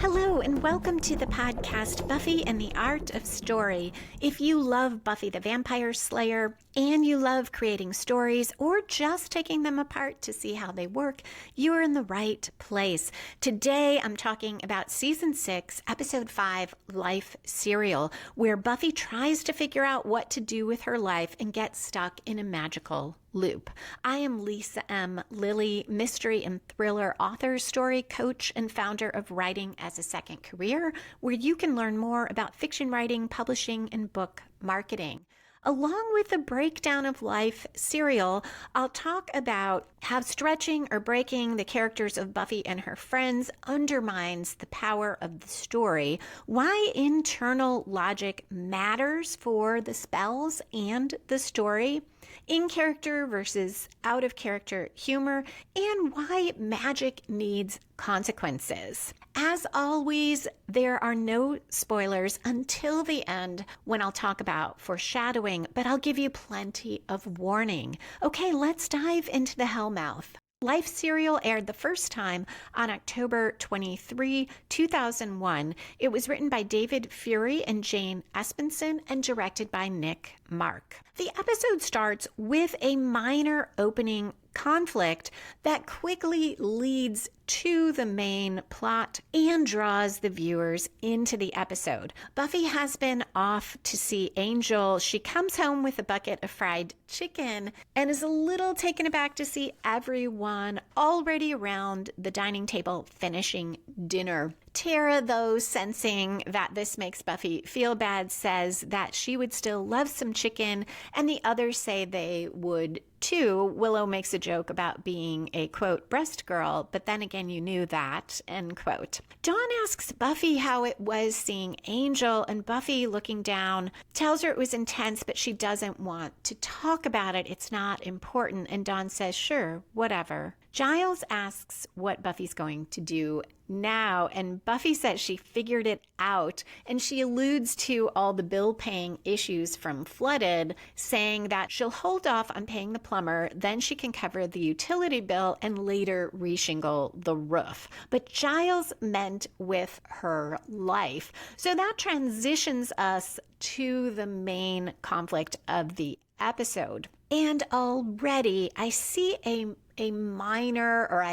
Hello and welcome to the podcast Buffy and the Art of Story. If you love Buffy the Vampire Slayer and you love creating stories or just taking them apart to see how they work, you're in the right place. Today I'm talking about Season 6, Episode 5, Life Serial, where Buffy tries to figure out what to do with her life and gets stuck in a magical loop. I am Lisa M. Lilly, mystery and thriller author, story coach, and founder of Writing as a Second Career, where you can learn more about fiction writing, publishing, and book marketing. Along with a breakdown of Life Serial, I'll talk about how stretching or breaking the characters of Buffy and her friends undermines the power of the story, why internal logic matters for the spells and the story, in-character versus out-of-character humor, and why magic needs consequences. As always, there are no spoilers until the end when I'll talk about foreshadowing, but I'll give you plenty of warning. Okay, let's dive into the Hellmouth. Life Serial aired the first time on October 23, 2001. It was written by David Fury and Jane Espenson and directed by Nick Mark. The episode starts with a minor opening conflict that quickly leads to the main plot and draws the viewers into the episode. Buffy has been off to see Angel. She comes home with a bucket of fried chicken and is a little taken aback to see everyone already around the dining table finishing dinner. Tara, though, sensing that this makes Buffy feel bad, says that she would still love some chicken, and the others say they would too. Willow makes a joke about being a, quote, breast girl, but then again, you knew that, end quote. Dawn asks Buffy how it was seeing Angel, and Buffy, looking down, tells her it was intense, but she doesn't want to talk about it. It's not important. And Dawn says, sure, whatever. Giles asks what Buffy's going to do now, and Buffy says she figured it out, and she alludes to all the bill-paying issues from Flooded, saying that she'll hold off on paying the plumber, then she can cover the utility bill and later reshingle the roof. But Giles meant with her life. So that transitions us to the main conflict of the episode. And already I see I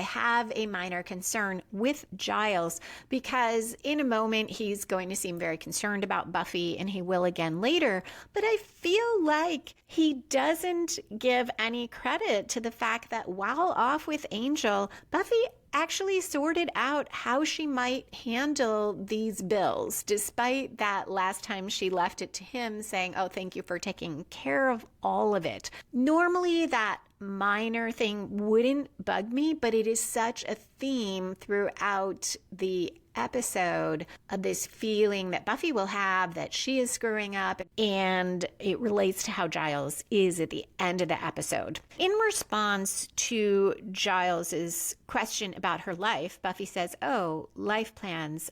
have a minor concern with Giles, because in a moment he's going to seem very concerned about Buffy, and he will again later, but I feel like he doesn't give any credit to the fact that while off with Angel, Buffy actually sorted out how she might handle these bills, despite that last time she left it to him saying, oh, thank you for taking care of all of it. Normally that minor thing wouldn't bug me, but it is such a theme throughout the episode of this feeling that Buffy will have that she is screwing up, and it relates to how Giles is at the end of the episode. In response to Giles's question about her life, Buffy says, oh, life plans,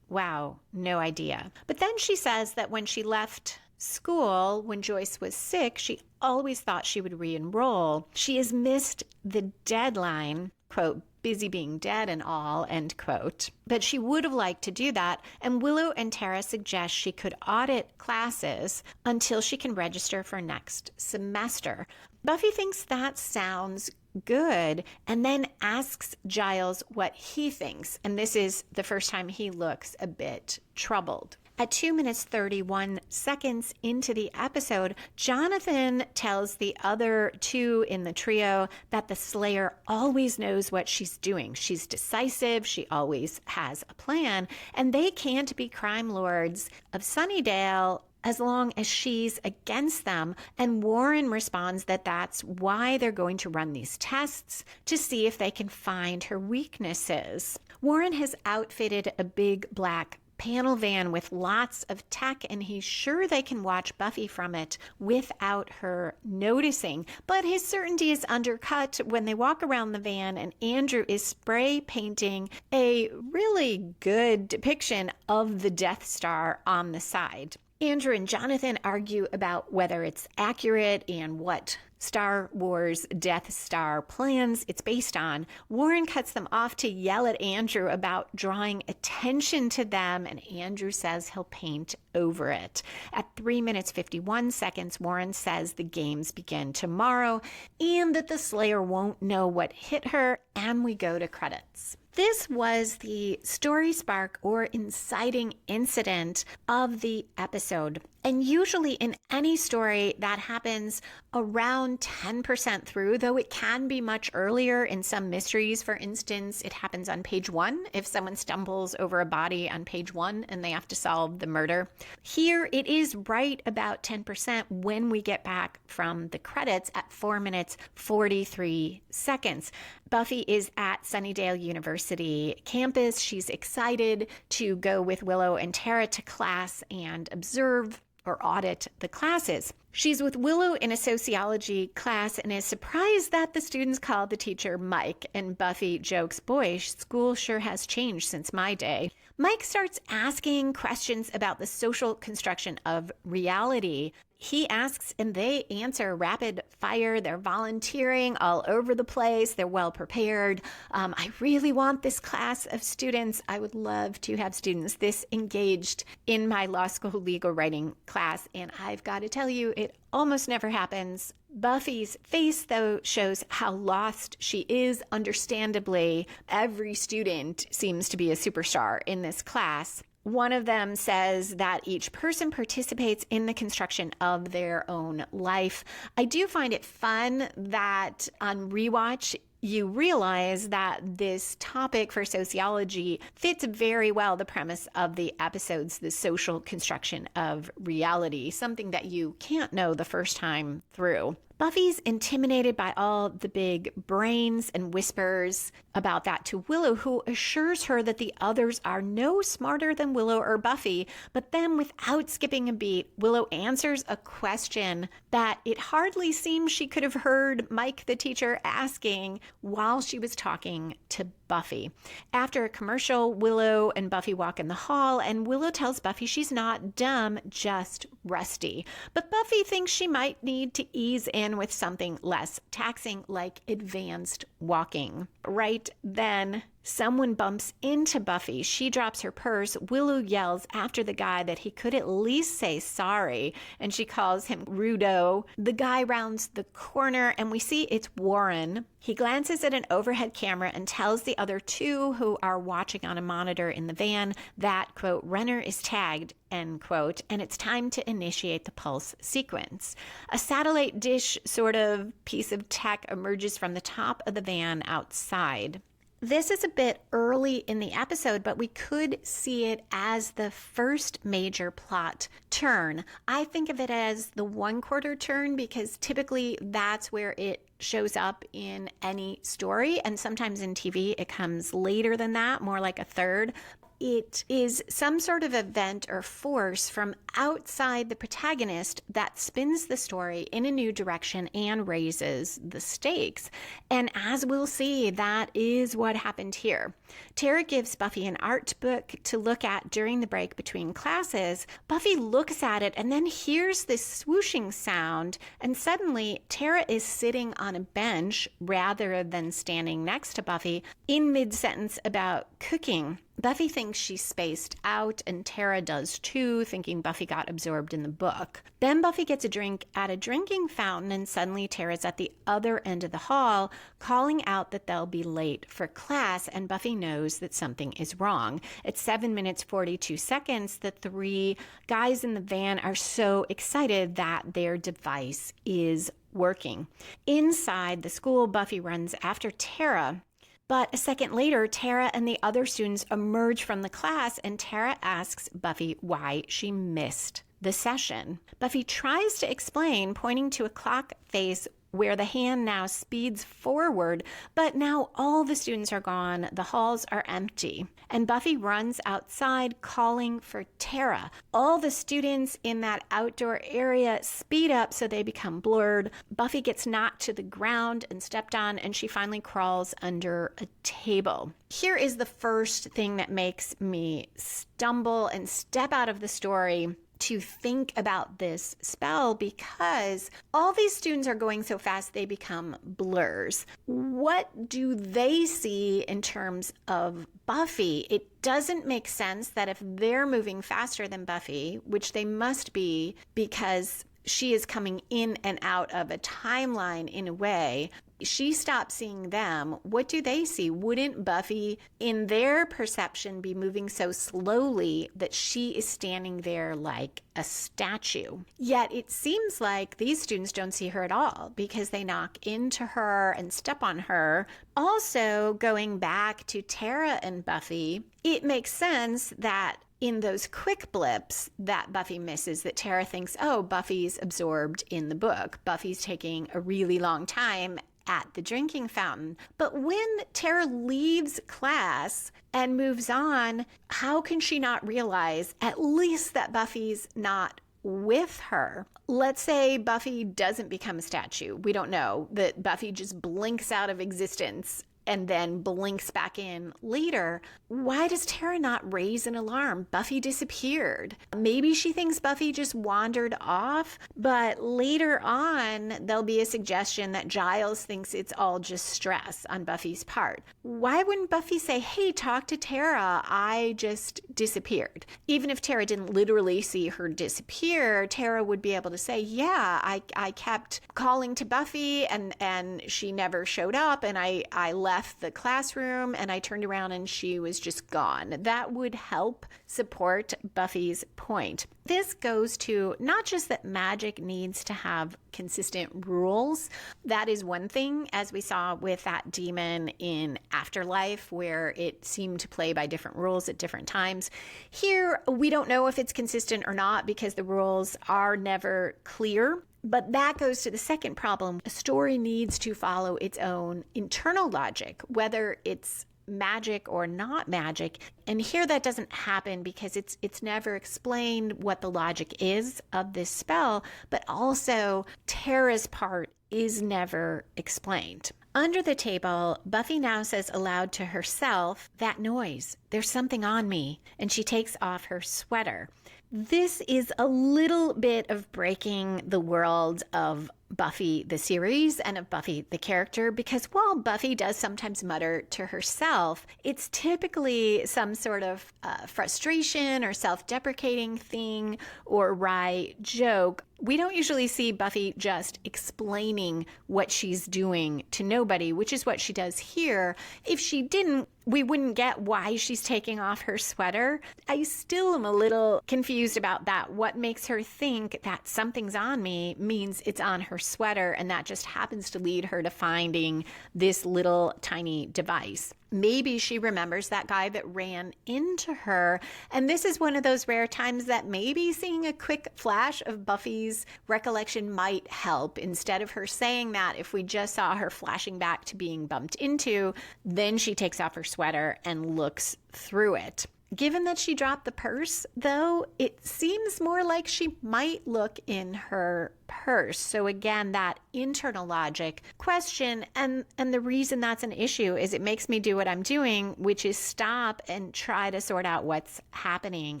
wow, no idea. But then she says that when she left school, when Joyce was sick, she always thought she would re-enroll. She has missed the deadline, quote, busy being dead and all, end quote. But she would have liked to do that, and Willow and Tara suggest she could audit classes until she can register for next semester. Buffy thinks that sounds good, and then asks Giles what he thinks, and this is the first time he looks a bit troubled. At 2 minutes 31 seconds into the episode, Jonathan tells the other two in the trio that the Slayer always knows what she's doing. She's decisive, she always has a plan, and they can't be crime lords of Sunnydale as long as she's against them. And Warren responds that that's why they're going to run these tests, to see if they can find her weaknesses. Warren has outfitted a big black panel van with lots of tech, and he's sure they can watch Buffy from it without her noticing. But his certainty is undercut when they walk around the van and Andrew is spray painting a really good depiction of the Death Star on the side. Andrew and Jonathan argue about whether it's accurate and what Star Wars Death Star plans it's based on. Warren cuts them off to yell at Andrew about drawing attention to them, and Andrew says he'll paint over it. At 3 minutes 51 seconds, Warren says the games begin tomorrow and that the Slayer won't know what hit her, and we go to credits. This was the story spark or inciting incident of the episode. And usually in any story that happens around 10% through, though it can be much earlier in some mysteries. For instance, it happens on page 1 if someone stumbles over a body on page 1 and they have to solve the murder. Here it is right about 10% when we get back from the credits at 4 minutes 43 seconds. Buffy is at Sunnydale University campus. She's excited to go with Willow and Tara to class and observe or audit the classes. She's with Willow in a sociology class and is surprised that the students call the teacher Mike. And Buffy jokes, "Boy, school sure has changed since my day." Mike starts asking questions about the social construction of reality. He asks and they answer rapid fire. They're volunteering all over the place. They're well prepared. I really want this class of students. I would love to have students this engaged in my law school legal writing class. And I've got to tell you, it almost never happens. Buffy's face, though, shows how lost she is. Understandably, every student seems to be a superstar in this class. One of them says that each person participates in the construction of their own life. I do find it fun that on rewatch, you realize that this topic for sociology fits very well the premise of the episodes, the social construction of reality, something that you can't know the first time through. Buffy's intimidated by all the big brains and whispers about that to Willow, who assures her that the others are no smarter than Willow or Buffy. But then, without skipping a beat, Willow answers a question that it hardly seems she could have heard Mike, the teacher, asking while she was talking to Buffy. After a commercial, Willow and Buffy walk in the hall, and Willow tells Buffy she's not dumb, just rusty. But Buffy thinks she might need to ease in with something less taxing, like advanced walking. Right then, someone bumps into Buffy. She drops her purse. Willow yells after the guy that he could at least say sorry, and she calls him Rudo. The guy rounds the corner, and we see it's Warren. He glances at an overhead camera and tells the other two who are watching on a monitor in the van that, quote, Renner is tagged, end quote, and it's time to initiate the pulse sequence. A satellite dish sort of piece of tech emerges from the top of the van outside. This is a bit early in the episode, but we could see it as the first major plot turn. I think of it as the 1/4 turn because typically that's where it shows up in any story, and sometimes in TV it comes later than that, more like a third. It is some sort of event or force from outside the protagonist that spins the story in a new direction and raises the stakes. And as we'll see, that is what happened here. Tara gives Buffy an art book to look at during the break between classes. Buffy looks at it and then hears this swooshing sound, and suddenly Tara is sitting on a bench rather than standing next to Buffy in mid-sentence about cooking. Buffy thinks she's spaced out, and Tara does too, thinking Buffy got absorbed in the book. Then Buffy gets a drink at a drinking fountain, and suddenly Tara's at the other end of the hall, calling out that they'll be late for class, and Buffy knows that something is wrong. At 7 minutes 42 seconds, the three guys in the van are so excited that their device is working. Inside the school, Buffy runs after Tara. But a second later, Tara and the other students emerge from the class, and Tara asks Buffy why she missed the session. Buffy tries to explain, pointing to a clock face where the hand now speeds forward, but now all the students are gone, the halls are empty, and Buffy runs outside calling for Tara. All the students in that outdoor area speed up so they become blurred. Buffy gets knocked to the ground and stepped on, and she finally crawls under a table. Here is the first thing that makes me stumble and step out of the story. to think about this spell because all these students are going so fast they become blurs. What do they see in terms of Buffy? It doesn't make sense that if they're moving faster than Buffy, which they must be because she is coming in and out of a timeline in a way, she stops seeing them. What do they see? Wouldn't Buffy, in their perception, be moving so slowly that she is standing there like a statue? Yet it seems like these students don't see her at all because they knock into her and step on her. Also, going back to Tara and Buffy, it makes sense that in those quick blips that Buffy misses, that Tara thinks, oh, Buffy's absorbed in the book. Buffy's taking a really long time at the drinking fountain. But when Tara leaves class and moves on, how can she not realize at least that Buffy's not with her? Let's say Buffy doesn't become a statue. We don't know, that Buffy just blinks out of existence and then blinks back in later. Why does Tara not raise an alarm? Buffy disappeared. Maybe she thinks Buffy just wandered off, but later on, there'll be a suggestion that Giles thinks it's all just stress on Buffy's part. Why wouldn't Buffy say, hey, talk to Tara, I just disappeared? Even if Tara didn't literally see her disappear, Tara would be able to say, yeah, I kept calling to Buffy and she never showed up, and I left the classroom and I turned around and she was just gone. That would help support Buffy's point. This goes to not just that magic needs to have consistent rules. That is one thing, as we saw with that demon in Afterlife, where it seemed to play by different rules at different times. Here, we don't know if it's consistent or not because the rules are never clear. But that goes to the second problem. A story needs to follow its own internal logic, whether it's magic or not magic. And here that doesn't happen because it's never explained what the logic is of this spell, but also Tara's part is never explained. Under the table, Buffy now says aloud to herself, that noise, there's something on me, and she takes off her sweater. This is a little bit of breaking the world of Buffy the series and of Buffy the character, because while Buffy does sometimes mutter to herself, it's typically some sort of frustration or self-deprecating thing or wry joke. We don't usually see Buffy just explaining what she's doing to nobody, which is what she does here. If she didn't, we wouldn't get why she's taking off her sweater. I still am a little confused about that. What makes her think that something's on me means it's on her sweater, and that just happens to lead her to finding this little tiny device. Maybe she remembers that guy that ran into her, and this is one of those rare times that maybe seeing a quick flash of Buffy's recollection might help. Instead of her saying that, if we just saw her flashing back to being bumped into, then she takes off her sweater and looks through it. Given that she dropped the purse, though, it seems more like she might look in her purse. So again, that internal logic question, and the reason that's an issue is it makes me do what I'm doing, which is stop and try to sort out what's happening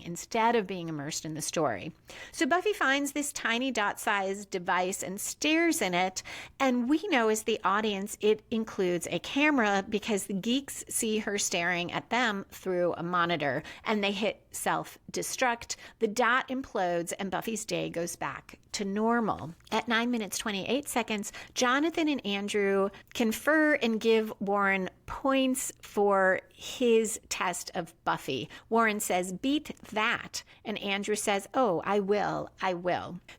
instead of being immersed in the story. So Buffy finds this tiny dot-sized device and stares in it, and we know as the audience it includes a camera because the geeks see her staring at them through a monitor, and they hit self-destruct. The dot implodes and Buffy's day goes back to normal. At 9 minutes 28 seconds, Jonathan and Andrew confer and give Warren points for his test of Buffy. Warren says, beat that. And Andrew says, oh, I will.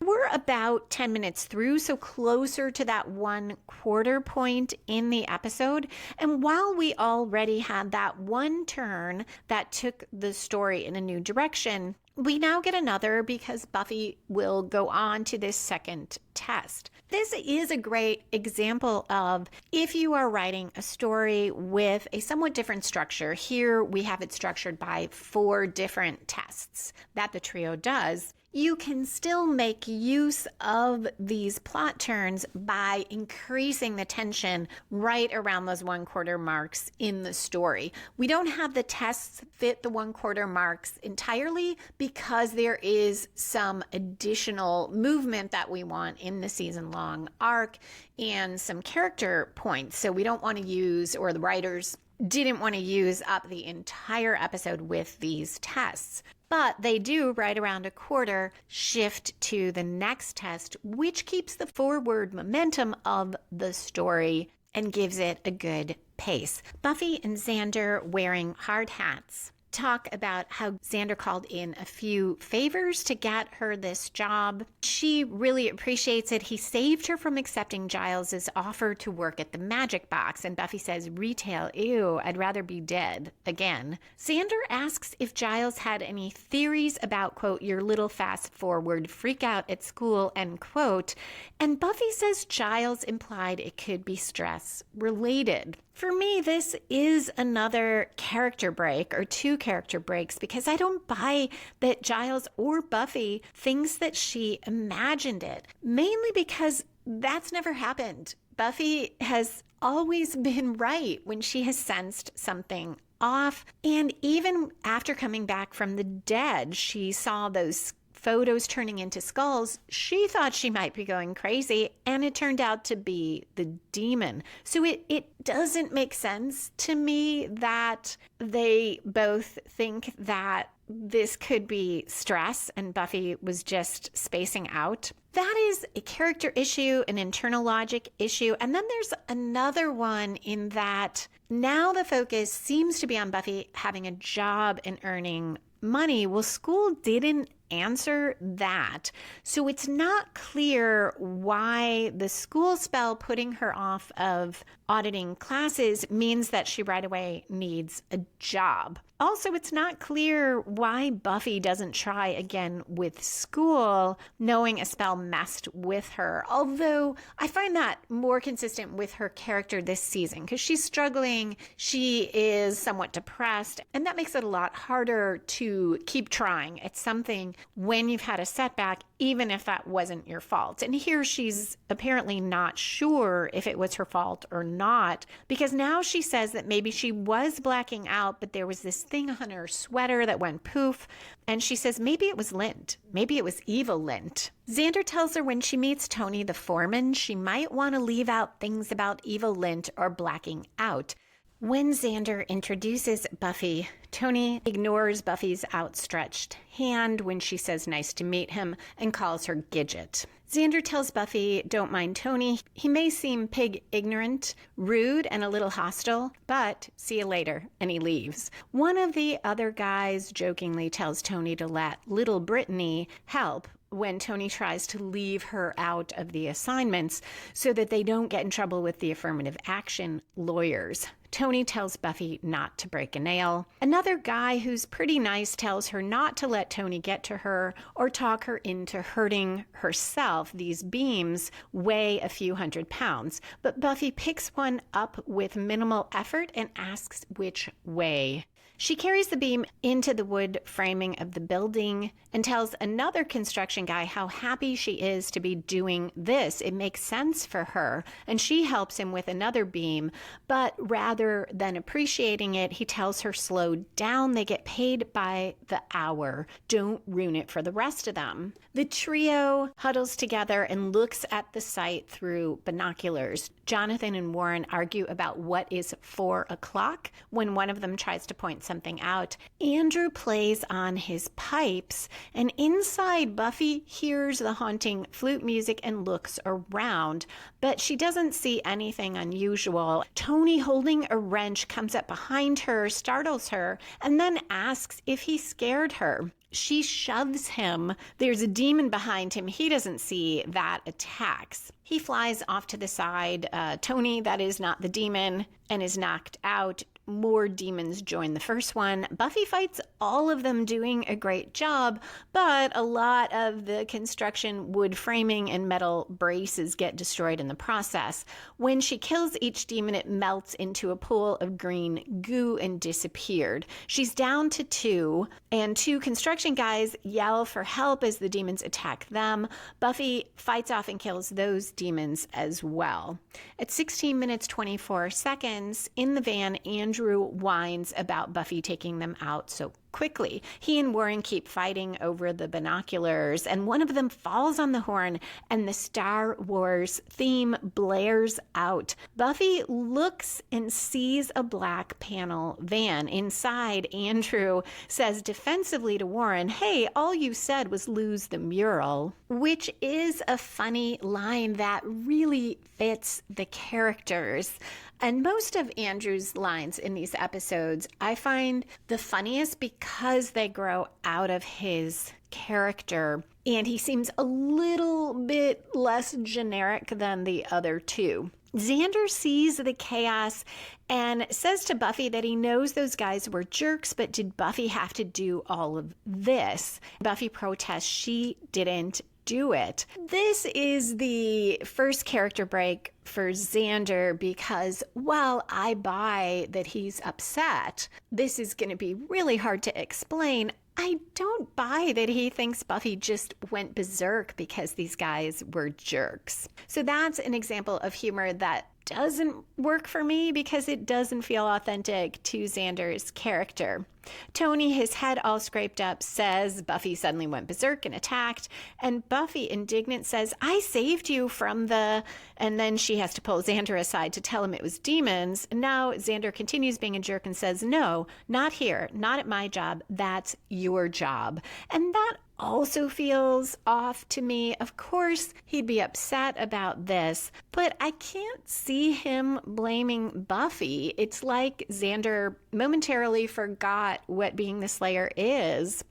We're about 10 minutes through, so closer to that 1/4 point in the episode. And while we already had that one turn that took the story in a new direction, we now get another because Buffy will go on to this second test. This is a great example of if you are writing a story with a somewhat different structure. Here we have it structured by 4 different tests that the trio does. You can still make use of these plot turns by increasing the tension right around those 1/4 marks in the story. We don't have the tests fit the 1/4 marks entirely because there is some additional movement that we want in the season-long arc and some character points. So we don't want to use, or the writers didn't want to use up the entire episode with these tests. But they do, right around 1/4, shift to the next test, which keeps the forward momentum of the story and gives it a good pace. Buffy and Xander, wearing hard hats, talk about how Xander called in a few favors to get her this job. She really appreciates it. He saved her from accepting Giles's offer to work at the Magic Box. And Buffy says, retail, ew, I'd rather be dead again. Xander asks if Giles had any theories about, quote, your little fast forward freak out at school, end quote. And Buffy says Giles implied it could be stress related. For me, this is another character break, or 2 character breaks, because I don't buy that Giles or Buffy thinks that she imagined it, mainly because that's never happened. Buffy has always been right when she has sensed something off, and even after coming back from the dead, she saw those photos turning into skulls. She thought she might be going crazy, and it turned out to be the demon. So it doesn't make sense to me that they both think that this could be stress and Buffy was just spacing out. That is a character issue, an internal logic issue. And then there's another one in that now the focus seems to be on Buffy having a job and earning money. Well, school didn't answer that. So it's not clear why the school spell putting her off of auditing classes means that she right away needs a job. Also, it's not clear why Buffy doesn't try again with school, knowing a spell messed with her. Although I find that more consistent with her character this season because she's struggling, she is somewhat depressed, and that makes it a lot harder to keep trying at something when you've had a setback, even if that wasn't your fault. And here she's apparently not sure if it was her fault or not, because now she says that maybe she was blacking out, but there was this thing on her sweater that went poof. And she says maybe it was lint. Maybe it was evil lint. Xander tells her when she meets Tony the foreman, she might want to leave out things about evil lint or blacking out. When Xander introduces Buffy, Tony ignores Buffy's outstretched hand when she says nice to meet him and calls her Gidget. Xander tells Buffy, don't mind Tony. He may seem pig ignorant, rude, and a little hostile, but see you later, and he leaves. One of the other guys jokingly tells Tony to let little Brittany help when Tony tries to leave her out of the assignments so that they don't get in trouble with the affirmative action lawyers. Tony tells Buffy not to break a nail. Another guy who's pretty nice tells her not to let Tony get to her or talk her into hurting herself. These beams weigh a few hundred pounds, but Buffy picks one up with minimal effort and asks which way. She carries the beam into the wood framing of the building and tells another construction guy how happy she is to be doing this. It makes sense for her. And she helps him with another beam, but rather than appreciating it, he tells her slow down. They get paid by the hour. Don't ruin it for the rest of them. The trio huddles together and looks at the site through binoculars. Jonathan and Warren argue about what is 4 o'clock when one of them tries to point something out. Andrew plays on his pipes, and inside Buffy hears the haunting flute music and looks around, but she doesn't see anything unusual. Tony, holding a wrench, comes up behind her, startles her, and then asks if he scared her. She shoves him. There's a demon behind him. He doesn't see that, attacks. He flies off to the side. Tony, that is not the demon, and is knocked out. More demons join the first one. Buffy fights all of them, doing a great job, but a lot of the construction wood framing and metal braces get destroyed in the process. When she kills each demon, it melts into a pool of green goo and disappeared. She's down to 2, and 2 construction guys yell for help as the demons attack them. Buffy fights off and kills those demons as well. At 16 minutes 24 seconds, in the van, Andrew whines about Buffy taking them out so quickly. He and Warren keep fighting over the binoculars, and one of them falls on the horn, and the Star Wars theme blares out. Buffy looks and sees a black panel van. Inside, Andrew says defensively to Warren, "Hey, all you said was lose the mural," which is a funny line that really fits the characters. And most of Andrew's lines in these episodes I find the funniest because they grow out of his character, and he seems a little bit less generic than the other 2. Xander sees the chaos and says to Buffy that he knows those guys were jerks, but did Buffy have to do all of this? Buffy protests she didn't do it. This is the first character break for Xander because while I buy that he's upset, this is going to be really hard to explain. I don't buy that he thinks Buffy just went berserk because these guys were jerks. So that's an example of humor that doesn't work for me because it doesn't feel authentic to Xander's character. Tony, his head all scraped up, says Buffy suddenly went berserk and attacked, and Buffy, indignant, says, "I saved you from the..." And then she has to pull Xander aside to tell him it was demons. Now Xander continues being a jerk and says, "No, not here, not at my job, that's your job." And that also feels off to me. Of course, he'd be upset about this, but I can't see him blaming Buffy. It's like Xander momentarily forgot what being the Slayer is.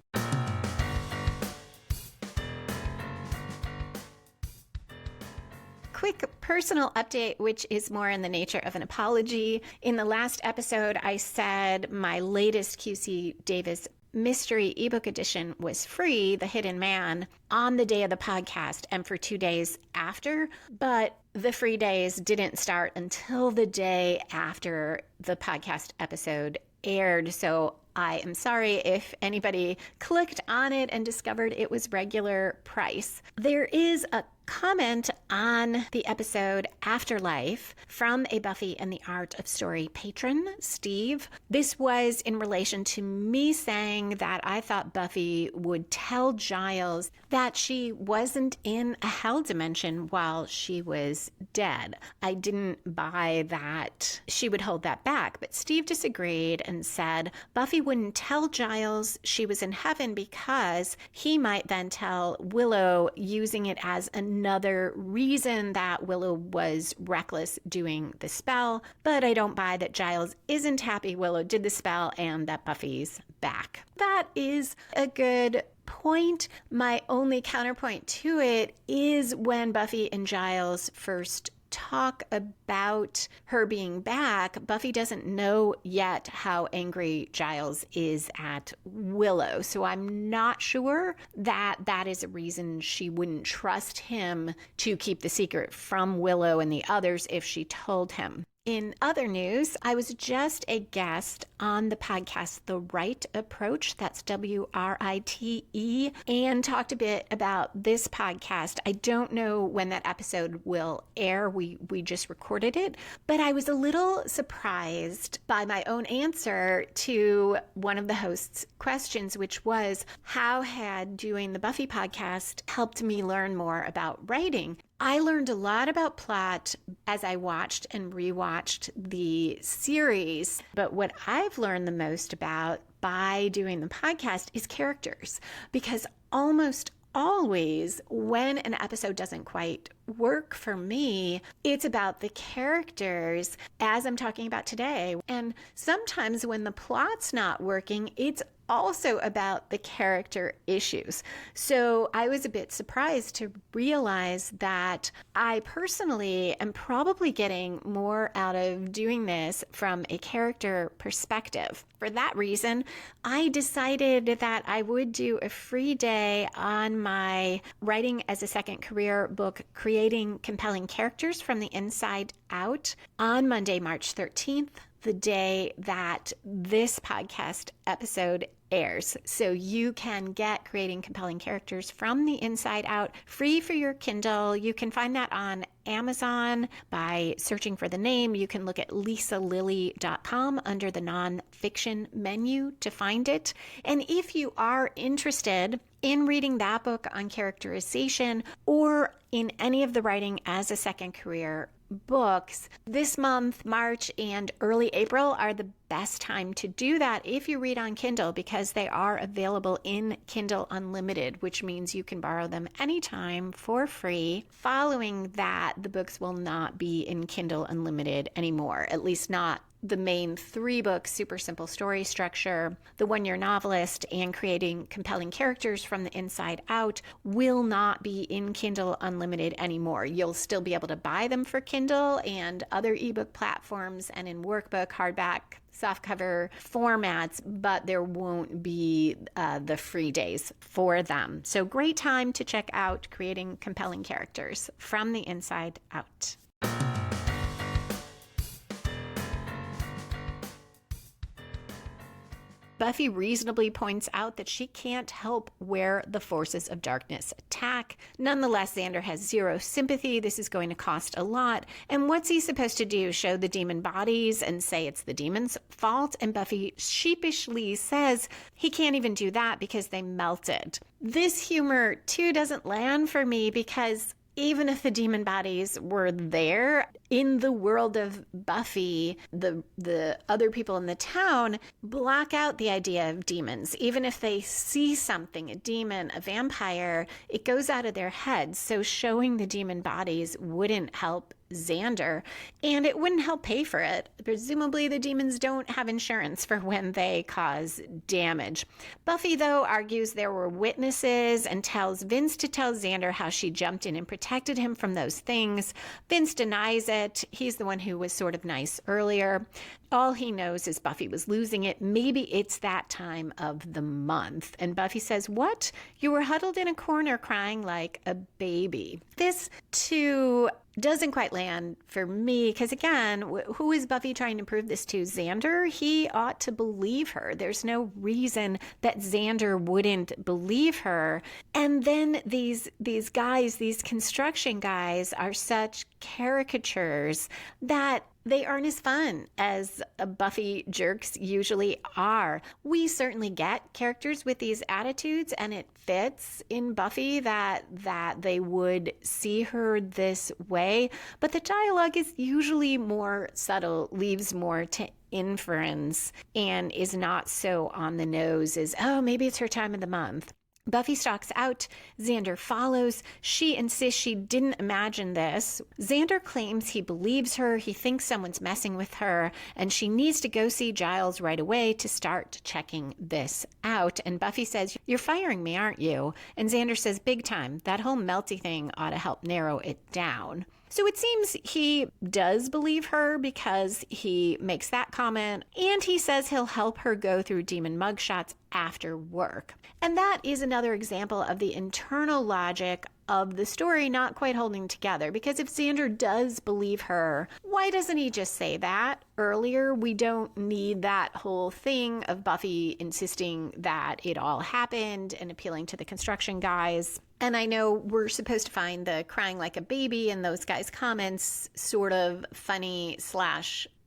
Quick personal update, which is more in the nature of an apology. In the last episode, I said my latest QC Davis mystery ebook edition was free, The Hidden Man, on the day of the podcast and for 2 days after, but the free days didn't start until the day after the podcast episode aired. So I am sorry if anybody clicked on it and discovered it was regular price. There is a comment on the episode Afterlife from a Buffy and the Art of Story patron, Steve. This was in relation to me saying that I thought Buffy would tell Giles that she wasn't in a hell dimension while she was dead. I didn't buy that she would hold that back, but Steve disagreed and said Buffy wouldn't tell Giles she was in heaven because he might then tell Willow, using it as another reason that Willow was reckless doing the spell. But I don't buy that Giles isn't happy Willow did the spell and that Buffy's back. That is a good point. My only counterpoint to it is when Buffy and Giles first talk about her being back, Buffy doesn't know yet how angry Giles is at Willow. So I'm not sure that that is a reason she wouldn't trust him to keep the secret from Willow and the others if she told him. In other news, I was just a guest on the podcast The Right Approach, that's WRITE, and talked a bit about this podcast. I don't know when that episode will air. We just recorded it, but I was a little surprised by my own answer to one of the host's questions, which was, how had doing the Buffy podcast helped me learn more about writing? I learned a lot about plot as I watched and rewatched the series, but what I've learned the most about by doing the podcast is characters, because almost always when an episode doesn't quite work for me, it's about the characters, as I'm talking about today. And sometimes when the plot's not working, it's also about the character issues. So I was a bit surprised to realize that I personally am probably getting more out of doing this from a character perspective. For that reason, I decided that I would do a free day on my Writing as a Second Career book, Creating Compelling Characters from the Inside Out, on Monday, March 13th, the day that this podcast episode airs. So you can get Creating Compelling Characters from the Inside Out free for your Kindle. You can find that on Amazon by searching for the name. You can look at lisalilly.com under the nonfiction menu to find it. And if you are interested in reading that book on characterization or in any of the Writing as a Second Career books, this month, March and early April, are the best time to do that if you read on Kindle, because they are available in Kindle Unlimited, which means you can borrow them anytime for free. Following that, the books will not be in Kindle Unlimited anymore, at least not the main 3 books, Super Simple Story Structure, The One-Year Novelist, and Creating Compelling Characters from the Inside Out, will not be in Kindle Unlimited anymore. You'll still be able to buy them for Kindle and other ebook platforms and in workbook, hardback, softcover formats, but there won't be the free days for them. So great time to check out Creating Compelling Characters from the Inside Out. Buffy reasonably points out that she can't help where the forces of darkness attack. Nonetheless, Xander has zero sympathy. This is going to cost a lot. And what's he supposed to do? Show the demon bodies and say it's the demon's fault? And Buffy sheepishly says he can't even do that because they melted. This humor, too, doesn't land for me, because even if the demon bodies were there in the world of Buffy, the other people in the town block out the idea of demons. Even if they see something, a demon, a vampire, it goes out of their heads. So showing the demon bodies wouldn't help Xander, and it wouldn't help pay for it. Presumably the demons don't have insurance for when they cause damage. Buffy, though, argues there were witnesses and tells Vince to tell Xander how she jumped in and protected him from those things. Vince denies it. He's the one who was sort of nice earlier. All he knows is Buffy was losing it. Maybe it's that time of the month. And Buffy says, "What? You were huddled in a corner crying like a baby." This, too, doesn't quite land for me, because again, who is Buffy trying to prove this to? Xander? He ought to believe her. There's no reason that Xander wouldn't believe her. And then these guys, these construction guys, are such caricatures that they aren't as fun as Buffy jerks usually are. We certainly get characters with these attitudes, and it fits in Buffy that they would see her this way. But the dialogue is usually more subtle, leaves more to inference, and is not so on the nose as, oh, maybe it's her time of the month. Buffy stalks out. Xander follows. She insists she didn't imagine this. Xander claims he believes her. He thinks someone's messing with her, and she needs to go see Giles right away to start checking this out. And Buffy says, "You're firing me, aren't you?" And Xander says, "Big time. That whole melty thing ought to help narrow it down." So it seems he does believe her, because he makes that comment, and he says he'll help her go through demon mugshots after work. And that is another example of the internal logic of the story not quite holding together, because if Xander does believe her, why doesn't he just say that earlier? We don't need that whole thing of Buffy insisting that it all happened and appealing to the construction guys. And I know we're supposed to find the crying like a baby in those guys' comments sort of funny /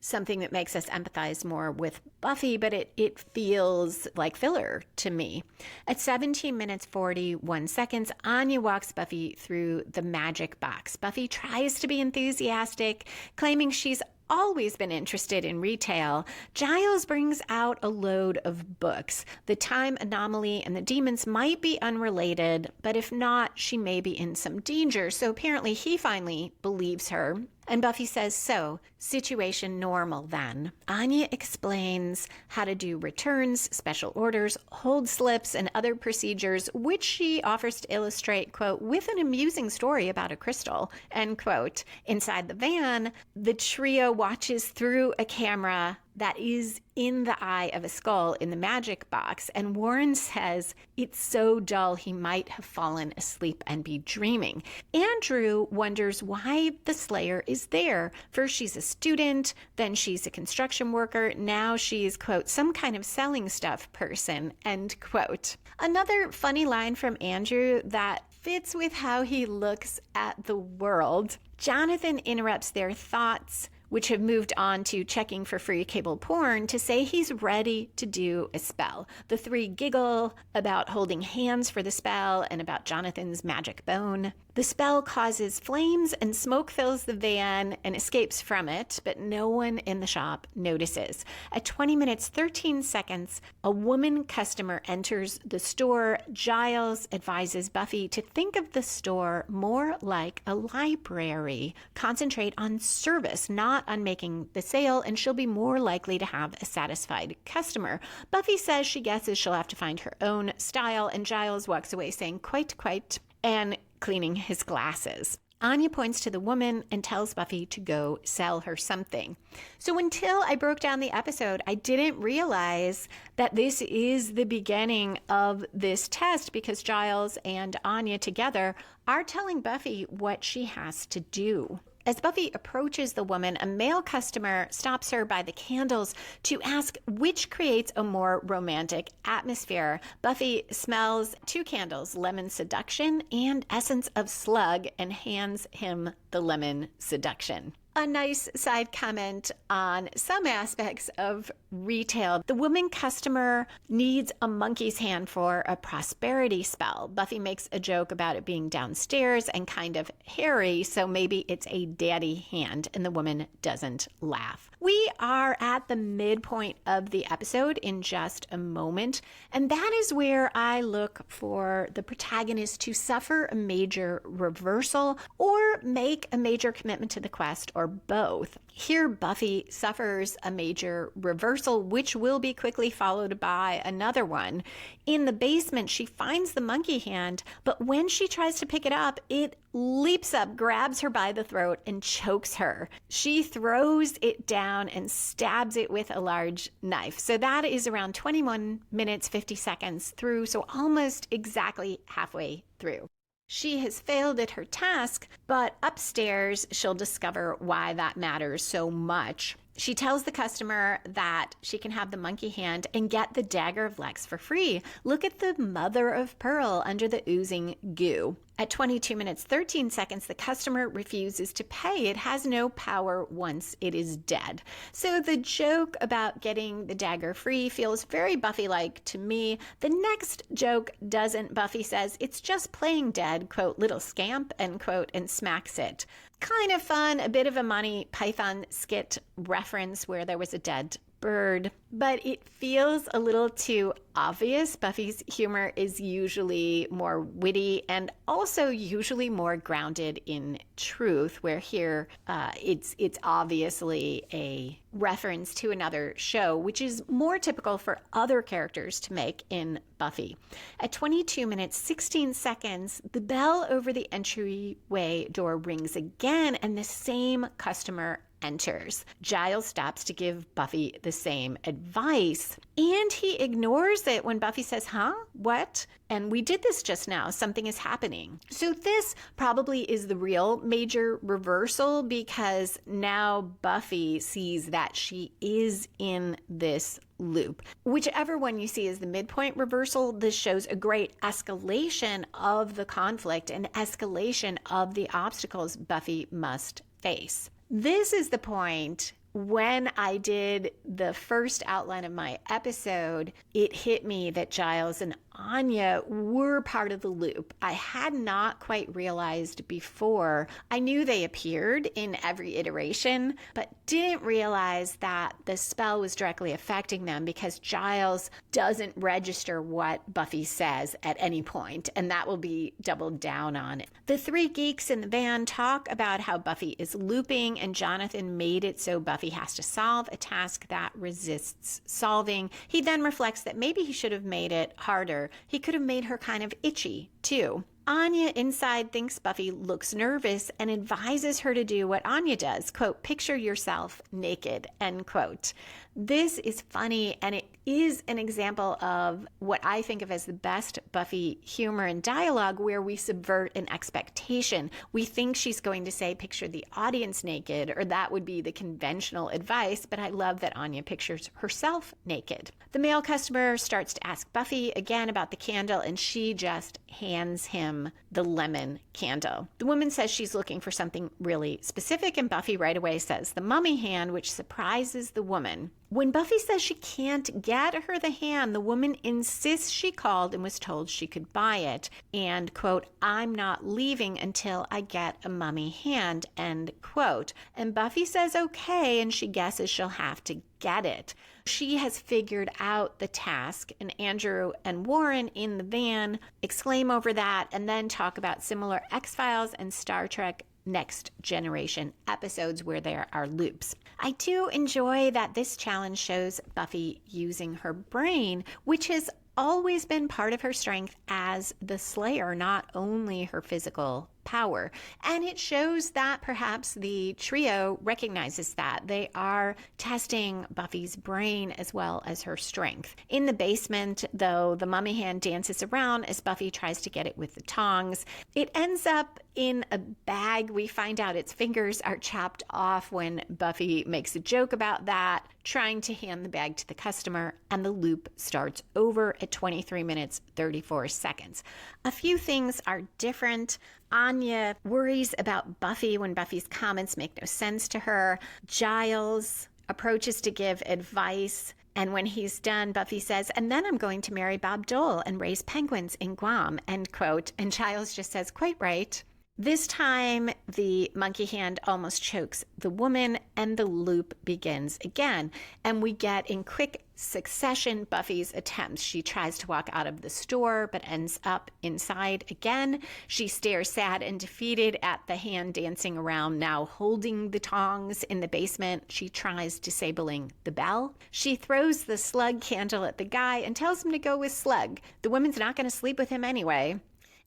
something that makes us empathize more with Buffy, but it feels like filler to me. At 17 minutes 41 seconds, Anya walks Buffy through the magic box. Buffy tries to be enthusiastic, claiming she's always been interested in retail. Giles brings out a load of books. The time anomaly and the demons might be unrelated, but if not, she may be in some danger. So apparently he finally believes her. And Buffy says, so, situation normal then. Anya explains how to do returns, special orders, hold slips, and other procedures, which she offers to illustrate, quote, with an amusing story about a crystal, end quote. Inside the van, the trio watches through a camera that is in the eye of a skull in the magic box, and Warren says it's so dull he might have fallen asleep and be dreaming. Andrew wonders why the Slayer is there. First she's a student, then she's a construction worker, now she's, quote, some kind of selling stuff person, end quote. Another funny line from Andrew that fits with how he looks at the world. Jonathan interrupts their thoughts, which have moved on to checking for free cable porn, to say he's ready to do a spell. The three giggle about holding hands for the spell and about Jonathan's magic bone. The spell causes flames and smoke fills the van and escapes from it, but no one in the shop notices. At 20 minutes, 13 seconds, a woman customer enters the store. Giles advises Buffy to think of the store more like a library. Concentrate on service, not on making the sale, and she'll be more likely to have a satisfied customer. Buffy says she guesses she'll have to find her own style, and Giles walks away saying, quite, and cleaning his glasses. Anya points to the woman and tells Buffy to go sell her something. So until I broke down the episode, I didn't realize that this is the beginning of this test, because Giles and Anya together are telling Buffy what she has to do. As Buffy approaches the woman, a male customer stops her by the candles to ask which creates a more romantic atmosphere. Buffy smells 2 candles, lemon seduction and essence of slug, and hands him the lemon seduction. A nice side comment on some aspects of retail. The woman customer needs a monkey's hand for a prosperity spell. Buffy makes a joke about it being downstairs and kind of hairy, so maybe it's a daddy hand, and the woman doesn't laugh. We are at the midpoint of the episode in just a moment, and that is where I look for the protagonist to suffer a major reversal or make a major commitment to the quest, or both. Here, Buffy suffers a major reversal, which will be quickly followed by another one. In the basement, she finds the monkey hand, but when she tries to pick it up, it leaps up, grabs her by the throat, and chokes her. She throws it down and stabs it with a large knife. So that is around 21 minutes, 50 seconds through, so almost exactly halfway through. She has failed at her task, but upstairs she'll discover why that matters so much. She tells the customer that she can have the monkey hand and get the Dagger of Lex for free. Look at the mother of pearl under the oozing goo. At 22 minutes, 13 seconds, the customer refuses to pay. It has no power once it is dead. So the joke about getting the dagger free feels very Buffy-like to me. The next joke doesn't. Buffy says, it's just playing dead, quote, little scamp, end quote, and smacks it. Kind of fun, a bit of a Monty Python skit reference where there was a dead bird, but it feels a little too obvious. Buffy's humor is usually more witty and also usually more grounded in truth, where here it's obviously a reference to another show, which is more typical for other characters to make in Buffy. At 22 minutes, 16 seconds, the bell over the entryway door rings again, and the same customer enters. Giles stops to give Buffy the same advice, and he ignores it when Buffy says, huh? What? And we did this just now. Something is happening. So this probably is the real major reversal, because now Buffy sees that she is in this loop. Whichever one you see as the midpoint reversal, this shows a great escalation of the conflict and escalation of the obstacles Buffy must face. This is the point when I did the first outline of my episode, it hit me that Giles and Anya were part of the loop. I had not quite realized before. I knew they appeared in every iteration, but didn't realize that the spell was directly affecting them because Giles doesn't register what Buffy says at any point, and that will be doubled down on. The three geeks in the van talk about how Buffy is looping, and Jonathan made it so Buffy has to solve a task that resists solving. He then reflects that maybe he should have made it harder. He could have made her kind of itchy, too. Anya inside thinks Buffy looks nervous and advises her to do what Anya does, quote, picture yourself naked, end quote. This is funny, and it is an example of what I think of as the best Buffy humor and dialogue, where we subvert an expectation. We think she's going to say, picture the audience naked, or that would be the conventional advice, but I love that Anya pictures herself naked. The male customer starts to ask Buffy again about the candle, and she just hands him the lemon candle. The woman says she's looking for something really specific, and Buffy right away says the mummy hand, which surprises the woman. When Buffy says she can't get her the hand, the woman insists she called and was told she could buy it. And, quote, I'm not leaving until I get a mummy hand, end quote. And Buffy says okay, and she guesses she'll have to get it. She has figured out the task, and Andrew and Warren in the van exclaim over that and then talk about similar X-Files and Star Trek Next Generation episodes where there are loops. I do enjoy that this challenge shows Buffy using her brain, which has always been part of her strength as the Slayer, not only her physical power. And it shows that perhaps the trio recognizes that. They are testing Buffy's brain as well as her strength. In the basement, though, the mummy hand dances around as Buffy tries to get it with the tongs. It ends up in a bag. We find out its fingers are chopped off when Buffy makes a joke about that, trying to hand the bag to the customer, and the loop starts over at 23 minutes, 34 seconds. A few things are different. Anya worries about Buffy when Buffy's comments make no sense to her. Giles approaches to give advice, and when he's done, Buffy says, and then I'm going to marry Bob Dole and raise penguins in Guam, end quote. And Giles just says, quite right. This time, the monkey hand almost chokes the woman, and the loop begins again. And we get in quick succession Buffy's attempts. She tries to walk out of the store, but ends up inside again. She stares sad and defeated at the hand dancing around, now holding the tongs in the basement. She tries disabling the bell. She throws the slug candle at the guy and tells him to go with Slug. The woman's not going to sleep with him anyway.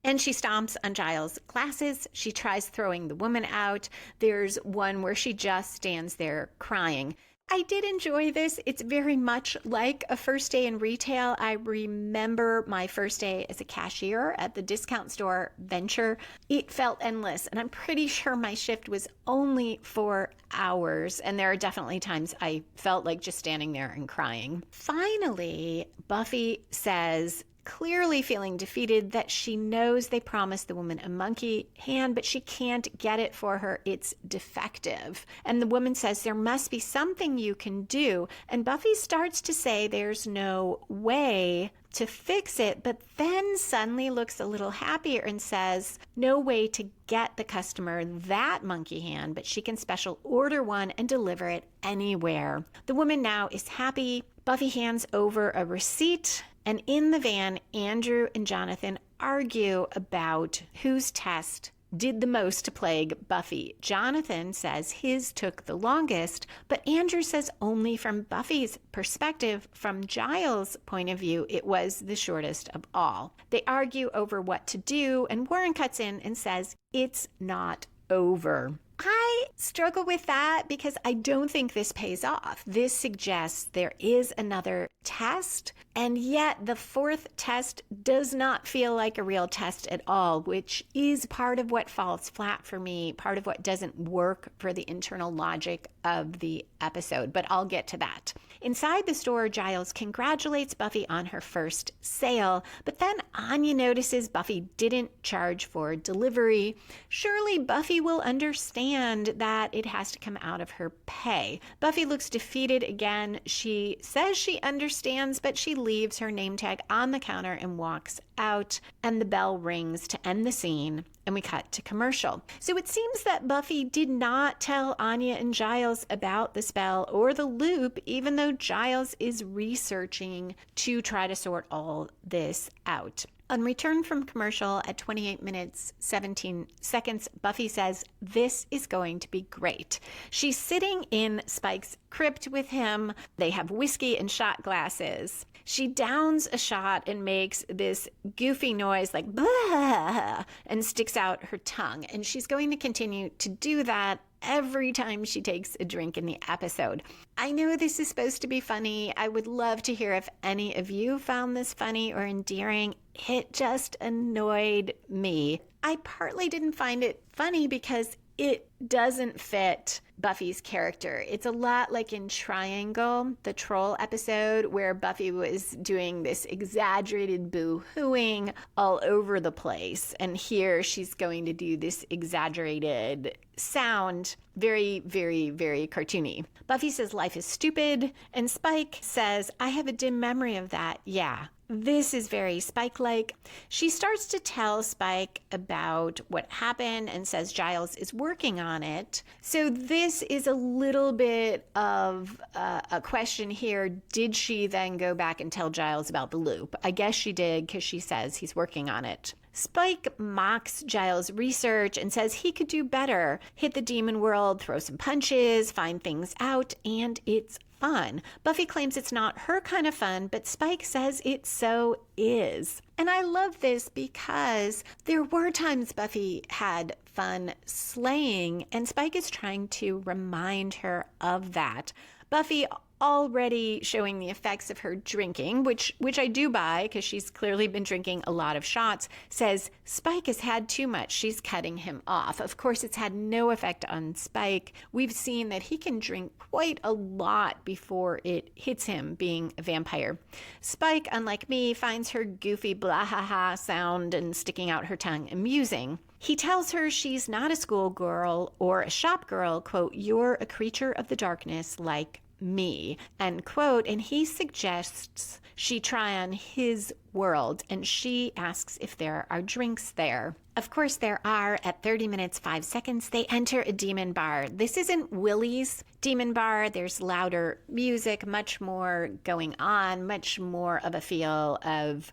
And she stomps on Giles' glasses. She tries throwing the woman out. There's one where she just stands there crying. I did enjoy this. It's very much like a first day in retail. I remember my first day as a cashier at the discount store Venture. It felt endless, and I'm pretty sure my shift was only 4 hours, and there are definitely times I felt like just standing there and crying. Finally, Buffy says, clearly feeling defeated, that she knows they promised the woman a monkey hand, but she can't get it for her. It's defective. And the woman says, there must be something you can do. And Buffy starts to say there's no way to fix it, but then suddenly looks a little happier and says, no way to get the customer that monkey hand, but she can special order one and deliver it anywhere. The woman now is happy. Buffy hands over a receipt, and in the van, Andrew and Jonathan argue about whose test did the most to plague Buffy. Jonathan says his took the longest, but Andrew says only from Buffy's perspective, from Giles' point of view, it was the shortest of all. They argue over what to do, and Warren cuts in and says, it's not over. I struggle with that because I don't think this pays off. This suggests there is another test, and yet the fourth test does not feel like a real test at all, which is part of what falls flat for me, part of what doesn't work for the internal logic of the episode, but I'll get to that. Inside the store, Giles congratulates Buffy on her first sale, but then Anya notices Buffy didn't charge for delivery. Surely Buffy will understand that that it has to come out of her pay. Buffy looks defeated again. She says she understands, but she leaves her name tag on the counter and walks out, and the bell rings to end the scene, and we cut to commercial. So it seems that Buffy did not tell Anya and Giles about the spell or the loop, even though Giles is researching to try to sort all this out. On return from commercial at 28 minutes, 17 seconds, Buffy says, "This is going to be great." She's sitting in Spike's crypt with him. They have whiskey and shot glasses. She downs a shot and makes this goofy noise like, "Blah," and sticks out her tongue. And she's going to continue to do that every time she takes a drink in the episode. I know this is supposed to be funny. I would love to hear if any of you found this funny or endearing. It just annoyed me. I partly didn't find it funny because it doesn't fit Buffy's character. It's a lot like in Triangle, the troll episode, where Buffy was doing this exaggerated boo-hooing all over the place. And here she's going to do this exaggerated sound, very, very, very cartoony. Buffy says life is stupid, and Spike says, "I have a dim memory of that. Yeah." This is very Spike-like. She starts to tell Spike about what happened and says Giles is working on it. So this is a little bit of a question here. Did she then go back and tell Giles about the loop? I guess she did, because she says he's working on it. Spike mocks Giles' research and says he could do better, hit the demon world, throw some punches, find things out, and it's fun. Buffy claims it's not her kind of fun, but Spike says it so is. And I love this because there were times Buffy had fun slaying, and Spike is trying to remind her of that. Buffy already showing the effects of her drinking, which I do buy because she's clearly been drinking a lot of shots, says Spike has had too much. She's cutting him off. Of course, it's had no effect on Spike. We've seen that he can drink quite a lot before it hits him being a vampire. Spike, unlike me, finds her goofy blah ha ha sound and sticking out her tongue amusing. He tells her she's not a schoolgirl or a shop girl, quote, "You're a creature of the darkness like me," end quote, and he suggests she try on his world, and she asks if there are drinks there. Of course there are. At 30 minutes, 5 seconds, they enter a demon bar. This isn't Willie's demon bar. There's louder music, much more going on, much more of a feel of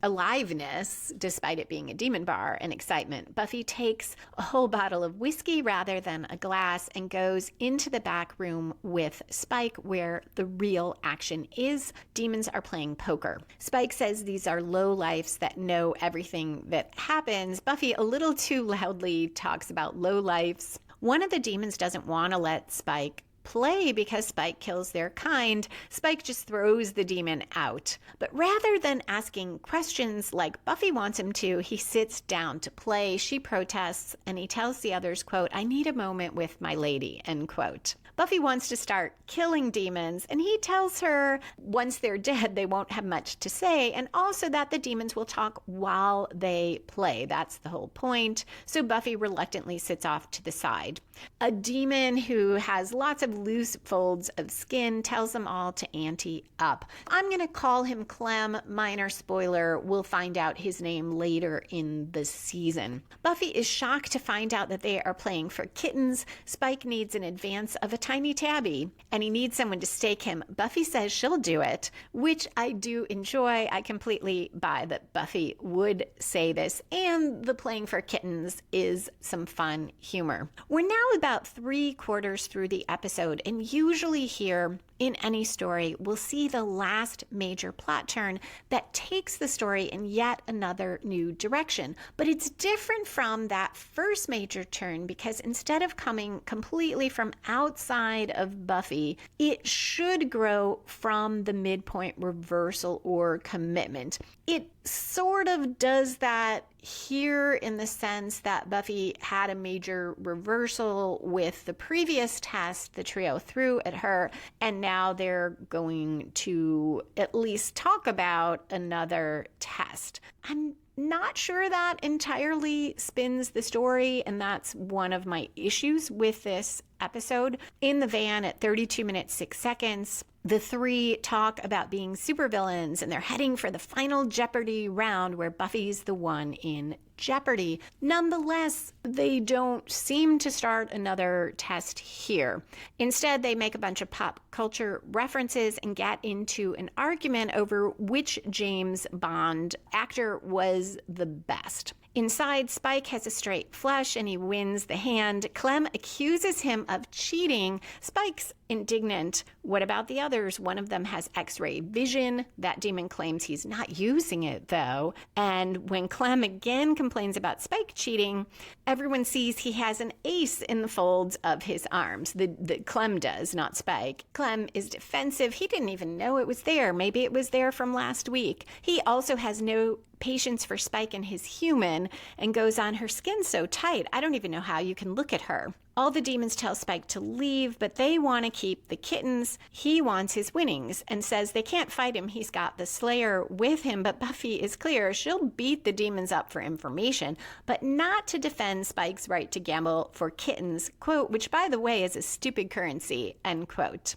aliveness, despite it being a demon bar, and excitement. Buffy takes a whole bottle of whiskey rather than a glass and goes into the back room with Spike, where the real action is. Demons are playing poker. Spike says these are lowlifes that know everything that happens. Buffy a little too loudly talks about lowlifes. One of the demons doesn't want to let Spike play because Spike kills their kind. Spike just throws the demon out. But rather than asking questions like Buffy wants him to, he sits down to play. She protests, and he tells the others, quote, "I need a moment with my lady," end quote. Buffy wants to start killing demons, and he tells her once they're dead, they won't have much to say, and also that the demons will talk while they play. That's the whole point. So Buffy reluctantly sits off to the side. A demon who has lots of loose folds of skin tells them all to ante up. I'm going to call him Clem. Minor spoiler, we'll find out his name later in the season. Buffy is shocked to find out that they are playing for kittens. Spike needs an advance of a tiny tabby, and he needs someone to stake him. Buffy says she'll do it, which I do enjoy. I completely buy that Buffy would say this, and the playing for kittens is some fun humor. We're now about 3/4 through the episode, and usually here in any story, we'll see the last major plot turn that takes the story in yet another new direction. But it's different from that first major turn because instead of coming completely from outside of Buffy, it should grow from the midpoint reversal or commitment. It sort of does that here in the sense that Buffy had a major reversal with the previous test the trio threw at her, and now they're going to at least talk about another test. I'm not sure that entirely spins the story, and that's one of my issues with this episode. In the van at 32 minutes 6 seconds, the three talk about being supervillains, and they're heading for the final Jeopardy round where Buffy's the one in jeopardy. Nonetheless, they don't seem to start another test here. Instead, they make a bunch of pop culture references and get into an argument over which James Bond actor was the best. Inside, Spike has a straight flush and he wins the hand. Clem accuses him of cheating. Spike's indignant. What about the others? One of them has X-ray vision. That demon claims he's not using it, though. And when Clem again complains about Spike cheating, everyone sees he has an ace in the folds of his arms. The Clem does, not Spike. Clem is defensive. He didn't even know it was there. Maybe it was there from last week. He also has no patience for Spike and his human and goes on, her skin's so tight, I don't even know how you can look at her. All the demons tell Spike to leave, but they want to keep the kittens. He wants his winnings and says they can't fight him. He's got the Slayer with him, but Buffy is clear. She'll beat the demons up for information, but not to defend Spike's right to gamble for kittens, quote, which, by the way, is a stupid currency, end quote.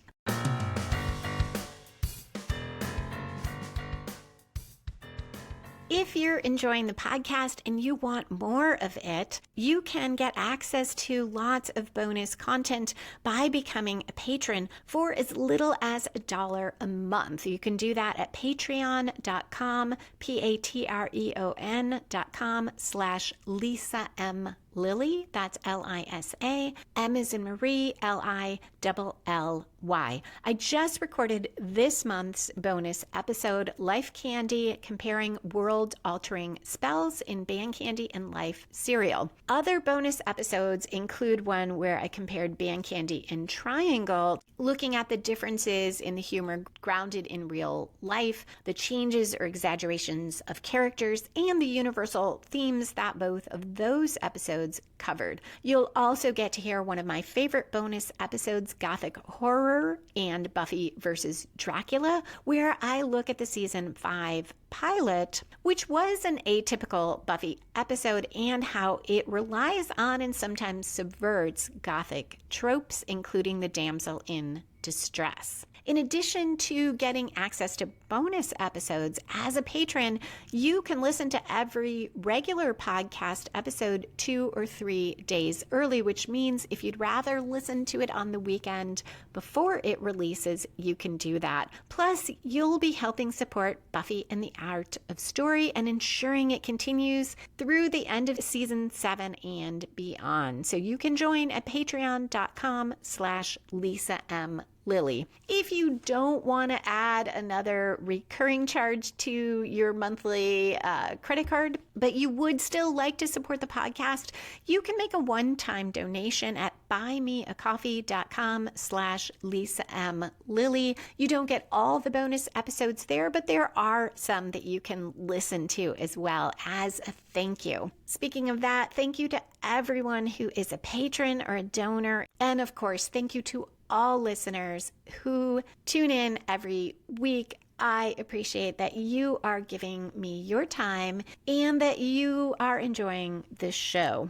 If you're enjoying the podcast and you want more of it, you can get access to lots of bonus content by becoming a patron for as little as $1 a month. You can do that at patreon.com, patreon.com/Lisa M. Lily, that's Lisa. M is in Marie, Lilly. I just recorded this month's bonus episode, Life Candy, comparing world-altering spells in Band Candy and Life cereal. Other bonus episodes include one where I compared Band Candy and Triangle, looking at the differences in the humor grounded in real life, the changes or exaggerations of characters, and the universal themes that both of those episodes covered. You'll also get to hear one of my favorite bonus episodes, Gothic Horror and Buffy versus Dracula, where I look at the season 5 pilot, which was an atypical Buffy episode, and how it relies on and sometimes subverts Gothic tropes, including the damsel in distress. In addition to getting access to bonus episodes, as a patron, you can listen to every regular podcast episode 2 or 3 days early, which means if you'd rather listen to it on the weekend before it releases, you can do that. Plus, you'll be helping support Buffy and the Art of Story and ensuring it continues through the end of season 7 and beyond. So you can join at patreon.com/Lisa M. Lily. If you don't want to add another recurring charge to your monthly credit card, but you would still like to support the podcast, you can make a one-time donation at buymeacoffee.com/Lisa M. Lily. You don't get all the bonus episodes there, but there are some that you can listen to as well as a thank you. Speaking of that, thank you to everyone who is a patron or a donor. And of course, thank you to all listeners who tune in every week. I appreciate that you are giving me your time and that you are enjoying this show.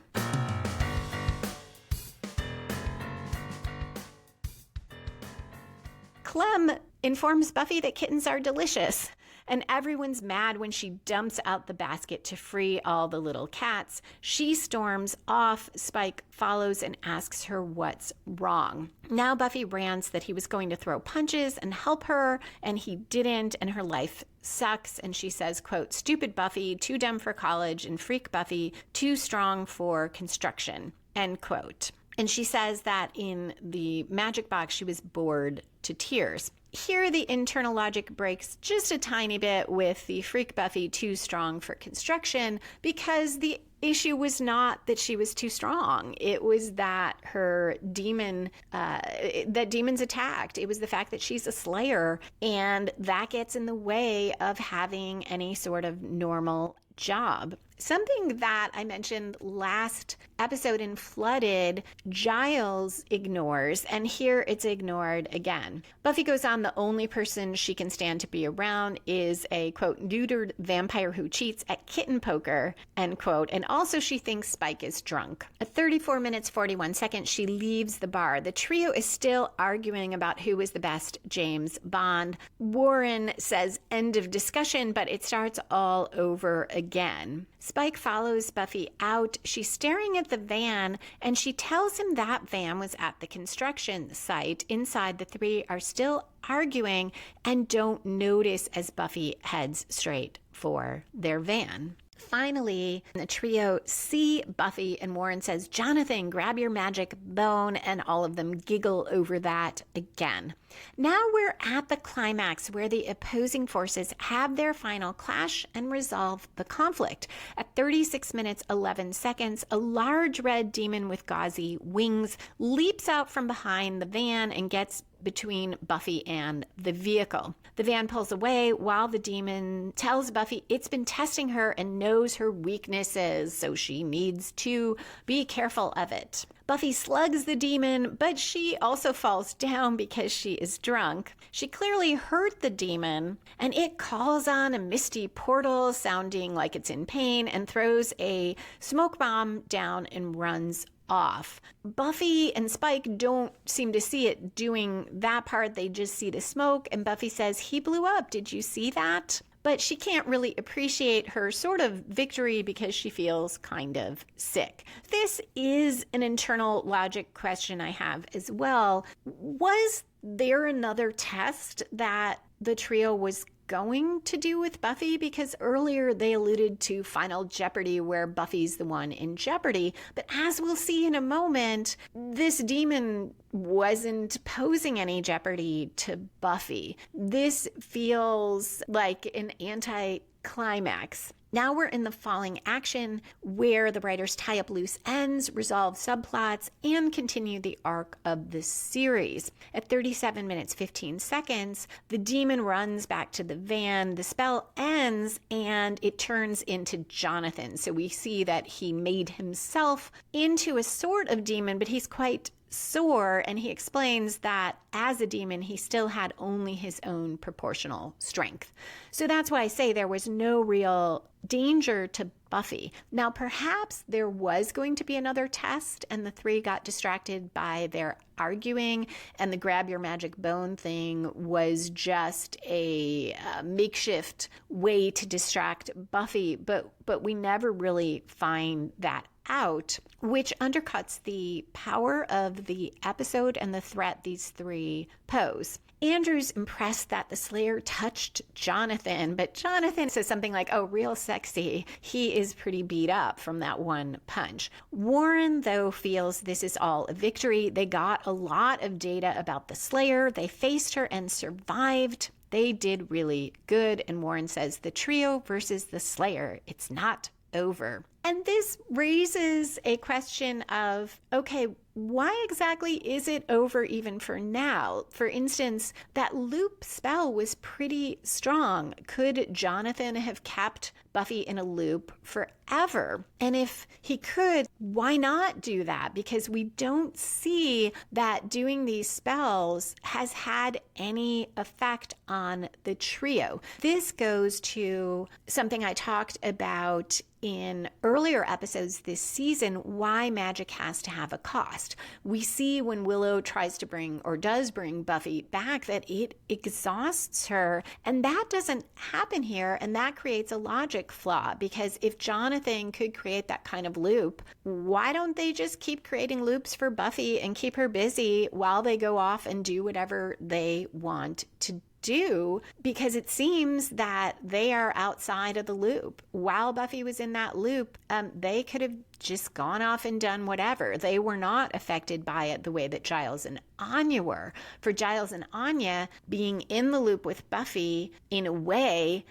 Clem informs Buffy that kittens are delicious, and everyone's mad when she dumps out the basket to free all the little cats. She storms off. Spike follows and asks her what's wrong. Now Buffy rants that he was going to throw punches and help her, and he didn't, and her life sucks. And she says, quote, "Stupid Buffy, too dumb for college, and freak Buffy, too strong for construction," end quote. And she says that in the magic box, she was bored to tears. Here, the internal logic breaks just a tiny bit with the freak Buffy too strong for construction, because the issue was not that she was too strong. It was that her demons attacked. It was the fact that she's a slayer, and that gets in the way of having any sort of normal job. Something that I mentioned last episode in Flooded, Giles ignores, and here it's ignored again. Buffy goes on, the only person she can stand to be around is a, quote, neutered vampire who cheats at kitten poker, end quote, and also she thinks Spike is drunk. At 34 minutes, 41 seconds, she leaves the bar. The trio is still arguing about who is the best James Bond. Warren says end of discussion, but it starts all over again. Spike follows Buffy out. She's staring at the van, and she tells him that van was at the construction site. Inside, the three are still arguing and don't notice as Buffy heads straight for their van. Finally, the trio see Buffy, and Warren says, "Jonathan, grab your magic bone," and all of them giggle over that again. Now we're at the climax where the opposing forces have their final clash and resolve the conflict. At 36 minutes, 11 seconds, a large red demon with gauzy wings leaps out from behind the van and gets between Buffy and the vehicle. The van pulls away while the demon tells Buffy it's been testing her and knows her weaknesses, so she needs to be careful of it. Buffy slugs the demon, but she also falls down because she is drunk. She clearly hurt the demon, and it calls on a misty portal sounding like it's in pain and throws a smoke bomb down and runs off. Buffy and Spike don't seem to see it doing that part. They just see the smoke, and Buffy says, "He blew up. Did you see that?" But she can't really appreciate her sort of victory because she feels kind of sick. This is an internal logic question I have as well. Was there another test that the trio was going to do with Buffy? Because earlier they alluded to Final Jeopardy, where Buffy's the one in jeopardy. But as we'll see in a moment, this demon wasn't posing any jeopardy to Buffy. This feels like an anti-climax. Now we're in the falling action where the writers tie up loose ends, resolve subplots, and continue the arc of the series. At 37 minutes, 15 seconds, the demon runs back to the van, the spell ends, and it turns into Jonathan. So we see that he made himself into a sort of demon, but he's quite sore, and he explains that as a demon, he still had only his own proportional strength. So that's why I say there was no real danger to Buffy. Now, perhaps there was going to be another test, and the three got distracted by their arguing, and the grab your magic bone thing was just a makeshift way to distract Buffy, but we never really find that out, which undercuts the power of the episode and the threat these three pose. Andrew's impressed that the Slayer touched Jonathan, but Jonathan says something like, "Oh, real sexy." He is pretty beat up from that one punch. Warren, though, feels this is all a victory. They got a lot of data about the Slayer. They faced her and survived. They did really good. And Warren says, "The trio versus the Slayer. It's not over." And this raises a question of, okay, why exactly is it over even for now? For instance, that loop spell was pretty strong. Could Jonathan have kept Buffy in a loop forever? And if he could, why not do that? Because we don't see that doing these spells has had any effect on the trio. This goes to something I talked about in earlier episodes this season, why magic has to have a cost. We see when Willow tries to bring, or does bring, Buffy back, that it exhausts her, and that doesn't happen here, and that creates a logic flaw, because if Jonathan could create that kind of loop, why don't they just keep creating loops for Buffy and keep her busy while they go off and do whatever they want to do? Because it seems that they are outside of the loop. While Buffy was in that loop, they could have just gone off and done whatever. They were not affected by it the way that Giles and Anya were. For Giles and Anya, being in the loop with Buffy, in a way,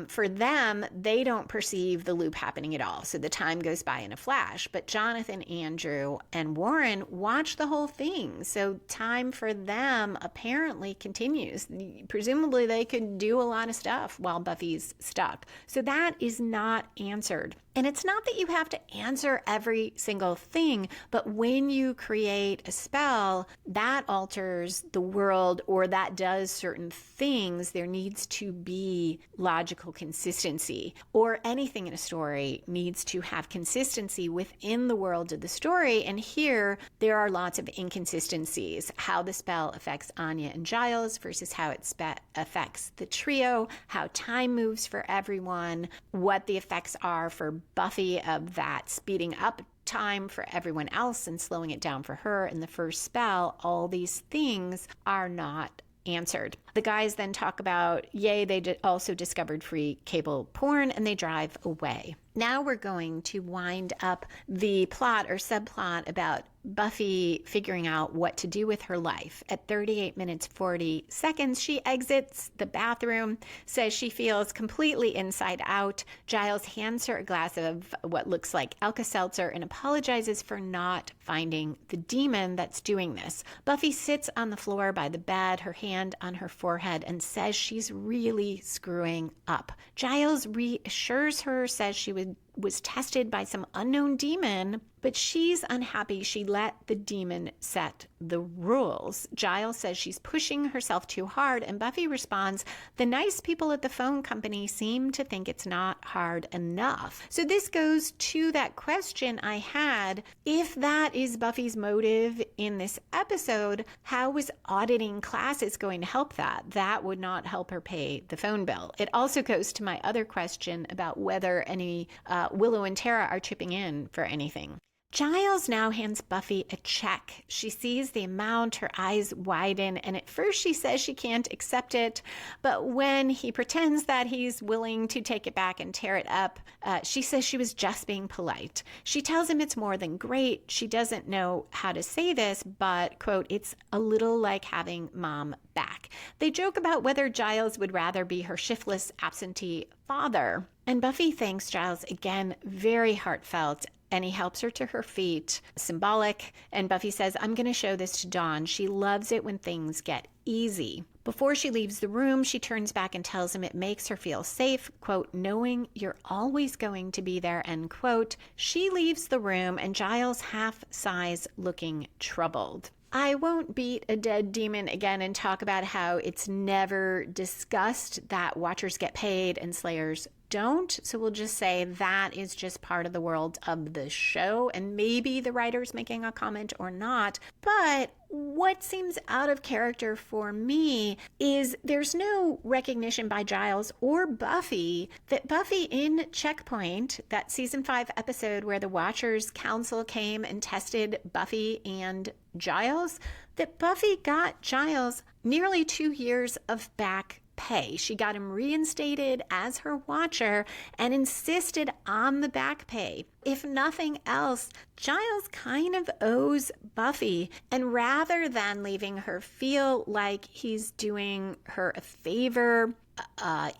for them, they don't perceive the loop happening at all. So the time goes by in a flash. But Jonathan, Andrew, and Warren watch the whole thing. So time for them apparently continues. Presumably they could do a lot of stuff while Buffy's stuck. So that is not answered. And it's not that you have to answer every single thing, but when you create a spell that alters the world or that does certain things, there needs to be logical consistency, or anything in a story needs to have consistency within the world of the story. And here there are lots of inconsistencies. How the spell affects Anya and Giles versus how it affects the trio, how time moves for everyone, what the effects are for Buffy of that speeding up time for everyone else and slowing it down for her in the first spell. All these things are not answered. The guys then talk about, they also discovered free cable porn, and they drive away. Now we're going to wind up the plot or subplot about Buffy figuring out what to do with her life. At 38 minutes 40 seconds, she exits the bathroom, says she feels completely inside out. Giles hands her a glass of what looks like Alka-Seltzer and apologizes for not finding the demon that's doing this. Buffy sits on the floor by the bed, her hand on her forehead, and says she's really screwing up. Giles reassures her, says she was tested by some unknown demon, but she's unhappy she let the demon set the rules. Giles says she's pushing herself too hard, and Buffy responds, the nice people at the phone company seem to think it's not hard enough. So this goes to that question I had. If that is Buffy's motive in this episode, how is auditing classes going to help that? That would not help her pay the phone bill. It also goes to my other question about whether any Willow and Tara are chipping in for anything. Giles now hands Buffy a check. She sees the amount, her eyes widen, and at first she says she can't accept it, but when he pretends that he's willing to take it back and tear it up, she says she was just being polite. She tells him it's more than great. She doesn't know how to say this, but, quote, it's a little like having mom back. They joke about whether Giles would rather be her shiftless, absentee father. And Buffy thanks Giles again, very heartfelt, and he helps her to her feet, symbolic. And Buffy says, I'm going to show this to Dawn. She loves it when things get easy. Before she leaves the room, she turns back and tells him it makes her feel safe, quote, knowing you're always going to be there, end quote. She leaves the room, and Giles half sighs, looking troubled. I won't beat a dead demon again and talk about how it's never discussed that Watchers get paid and Slayers don't. So we'll just say that is just part of the world of the show, and maybe the writer's making a comment or not. But what seems out of character for me is there's no recognition by Giles or Buffy that Buffy in Checkpoint, that season 5 episode where the Watchers Council came and tested Buffy and Giles, that Buffy got Giles nearly 2 years of back pay. She got him reinstated as her watcher and insisted on the back pay. If nothing else, Giles kind of owes Buffy, and rather than leaving her feel like he's doing her a favor,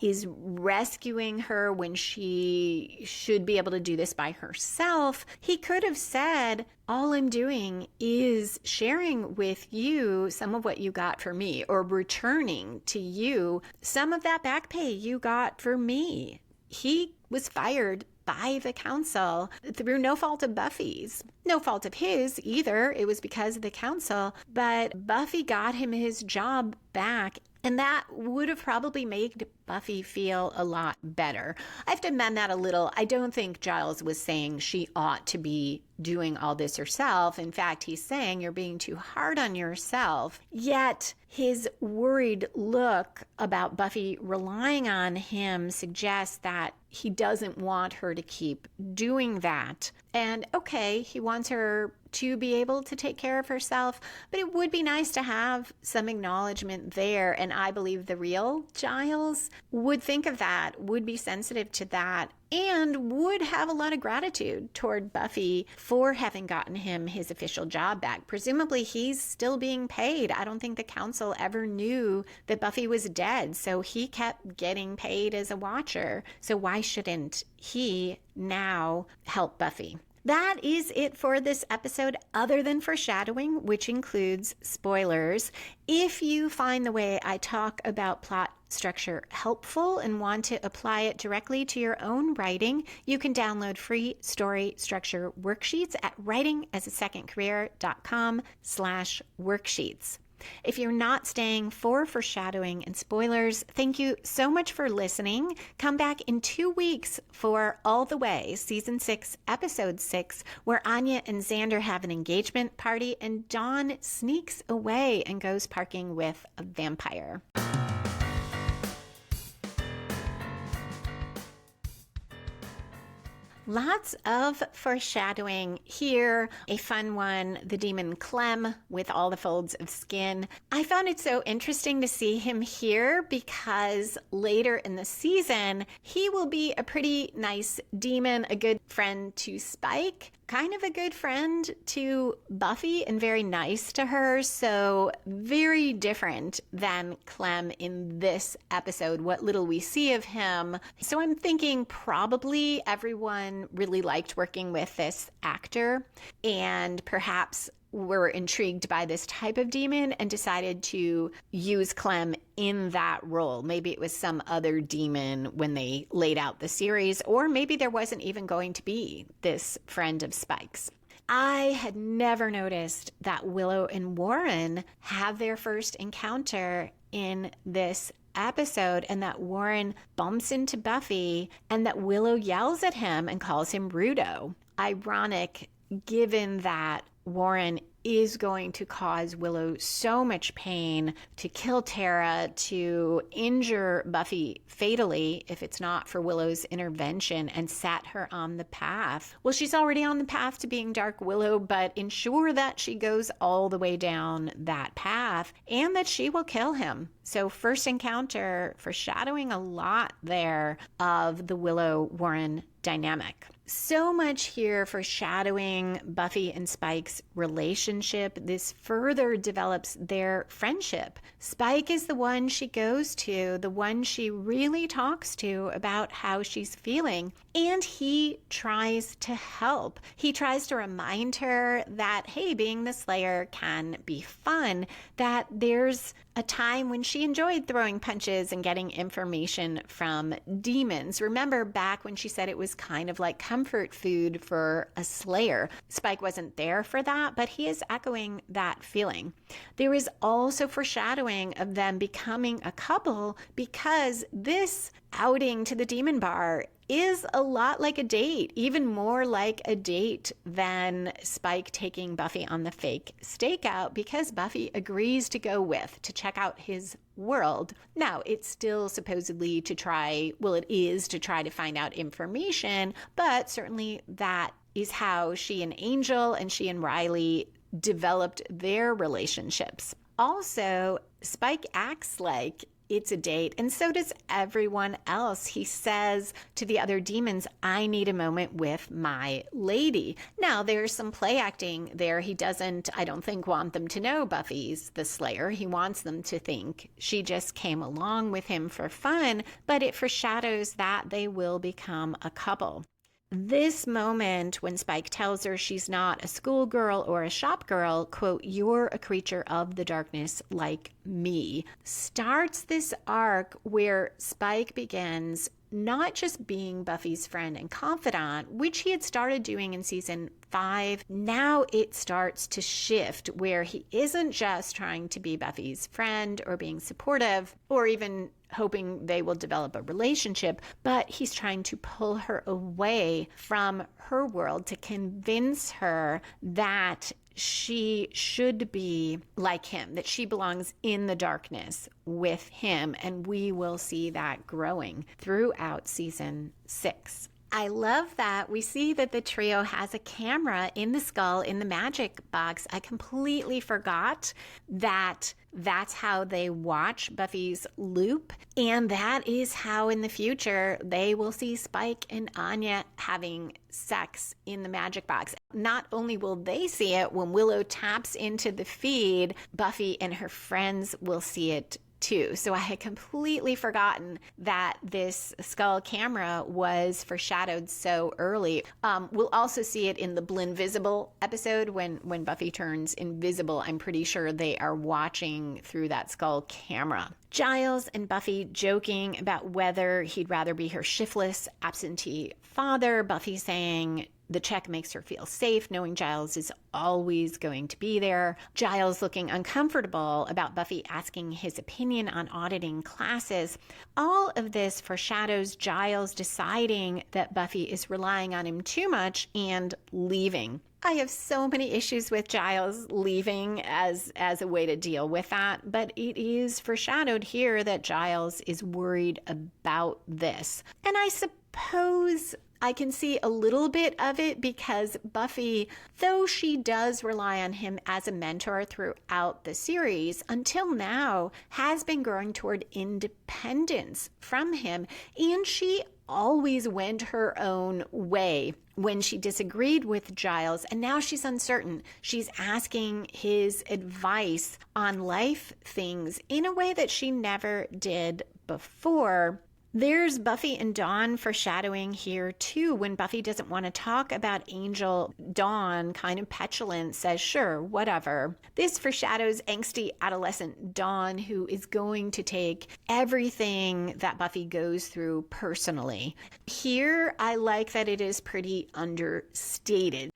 is rescuing her when she should be able to do this by herself, he could have said, all I'm doing is sharing with you some of what you got for me, or returning to you some of that back pay you got for me. He was fired by the council through no fault of Buffy's. No fault of his either. It was because of the council, but Buffy got him his job back. And that would have probably made Buffy feel a lot better. I have to amend that a little. I don't think Giles was saying she ought to be doing all this herself. In fact, he's saying you're being too hard on yourself. Yet his worried look about Buffy relying on him suggests that he doesn't want her to keep doing that. And okay, he wants her to be able to take care of herself, but it would be nice to have some acknowledgement there. And I believe the real Giles would think of that, would be sensitive to that, and would have a lot of gratitude toward Buffy for having gotten him his official job back. Presumably he's still being paid. I don't think the council ever knew that Buffy was dead, so he kept getting paid as a watcher. So why shouldn't he now help Buffy? That is it for this episode, other than foreshadowing, which includes spoilers. If you find the way I talk about plot structure helpful and want to apply it directly to your own writing, you can download free story structure worksheets at writingasasecondcareer.com/worksheets. If you're not staying for foreshadowing and spoilers, thank you so much for listening. Come back in 2 weeks for All the Way, Season 6, Episode 6, where Anya and Xander have an engagement party and Dawn sneaks away and goes parking with a vampire. Lots of foreshadowing here. A fun one, the demon Clem with all the folds of skin. I found it so interesting to see him here because later in the season, he will be a pretty nice demon, a good friend to Spike, kind of a good friend to Buffy and very nice to her. So very different than Clem in this episode, what little we see of him. So I'm thinking probably everyone really liked working with this actor and perhaps were intrigued by this type of demon and decided to use Clem in that role. Maybe it was some other demon when they laid out the series, or maybe there wasn't even going to be this friend of Spike's. I had never noticed that Willow and Warren have their first encounter in this episode, and that Warren bumps into Buffy and that Willow yells at him and calls him Rudo. Ironic, given that Warren is going to cause Willow so much pain, to kill Tara, to injure Buffy fatally if it's not for Willow's intervention and set her on the path. Well, she's already on the path to being Dark Willow, but ensure that she goes all the way down that path and that she will kill him. So first encounter, foreshadowing a lot there of the Willow-Warren dynamic. So much here foreshadowing Buffy and Spike's relationship. This further develops their friendship. Spike is the one she goes to, the one she really talks to about how she's feeling, and he tries to help. He tries to remind her that, hey, being the Slayer can be fun, that there's a time when she enjoyed throwing punches and getting information from demons. Remember back when she said it was kind of like comfort food for a Slayer. Spike wasn't there for that, but he is echoing that feeling. There is also foreshadowing of them becoming a couple because this outing to the demon bar is a lot like a date, even more like a date than Spike taking Buffy on the fake stakeout, because Buffy agrees to go with to check out his world. Now, it's still supposedly to try, well, it is to try to find out information, but certainly that is how she and Angel and she and Riley developed their relationships. Also, Spike acts like it's a date, and so does everyone else. He says to the other demons, I need a moment with my lady. Now, there's some play acting there. He doesn't, I don't think, want them to know Buffy's the Slayer. He wants them to think she just came along with him for fun, but it foreshadows that they will become a couple. This moment when Spike tells her she's not a schoolgirl or a shop girl, quote, you're a creature of the darkness like me, starts this arc where Spike begins not just being Buffy's friend and confidant, which he had started doing in season 5. Now it starts to shift where he isn't just trying to be Buffy's friend or being supportive or even hoping they will develop a relationship, but he's trying to pull her away from her world to convince her that she should be like him, that she belongs in the darkness with him, and we will see that growing throughout season 6. I love that we see that the trio has a camera in the skull in the magic box. I completely forgot that that's how they watch Buffy's loop, and that is how in the future they will see Spike and Anya having sex in the magic box. Not only will they see it, when Willow taps into the feed, Buffy and her friends will see it too. So I had completely forgotten that this skull camera was foreshadowed so early. We'll also see it in the Blinvisible episode when Buffy turns invisible. I'm pretty sure they are watching through that skull camera. Giles and Buffy joking about whether he'd rather be her shiftless, absentee father. Buffy saying the check makes her feel safe, knowing Giles is always going to be there. Giles looking uncomfortable about Buffy asking his opinion on auditing classes. All of this foreshadows Giles deciding that Buffy is relying on him too much and leaving. I have so many issues with Giles leaving as a way to deal with that, but it is foreshadowed here that Giles is worried about this. And I suppose I can see a little bit of it because Buffy, though she does rely on him as a mentor throughout the series, until now has been growing toward independence from him, and she always went her own way when she disagreed with Giles, and now she's uncertain. She's asking his advice on life things in a way that she never did before. There's Buffy and Dawn foreshadowing here too. When Buffy doesn't want to talk about Angel, Dawn, kind of petulant, says, sure, whatever. This foreshadows angsty adolescent Dawn, who is going to take everything that Buffy goes through personally. Here, I like that it is pretty understated.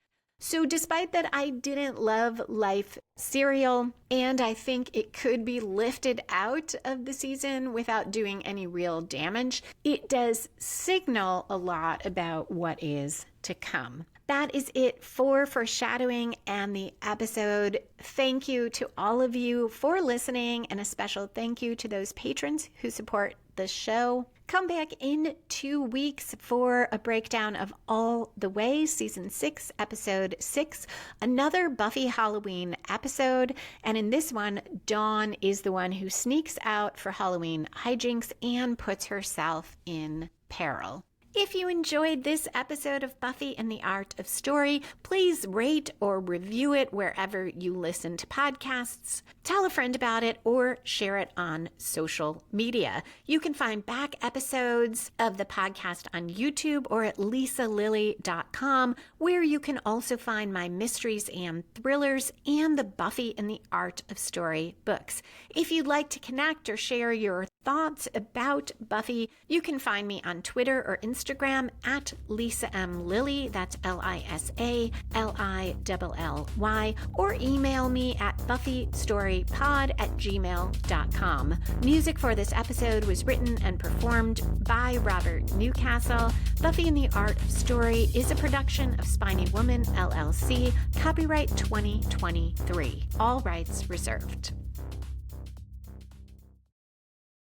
So despite that I didn't love Life serial, and I think it could be lifted out of the season without doing any real damage, it does signal a lot about what is to come. That is it for foreshadowing and the episode. Thank you to all of you for listening, and a special thank you to those patrons who support the show. Come back in 2 weeks for a breakdown of All the Way, Season 6, Episode 6, another Buffy Halloween episode. And in this one, Dawn is the one who sneaks out for Halloween hijinks and puts herself in peril. If you enjoyed this episode of Buffy and the Art of Story, please rate or review it wherever you listen to podcasts. Tell a friend about it or share it on social media. You can find back episodes of the podcast on YouTube or at lisalilly.com, where you can also find my mysteries and thrillers and the Buffy and the Art of Story books. If you'd like to connect or share your thoughts about Buffy, you can find me on Twitter or Instagram at Lisa M. Lilly, that's LisaLilly, or email me at buffystorypod@gmail.com. Music for this episode was written and performed by Robert Newcastle. Buffy and the Art of Story is a production of Spiny Woman, LLC, copyright 2023. All rights reserved.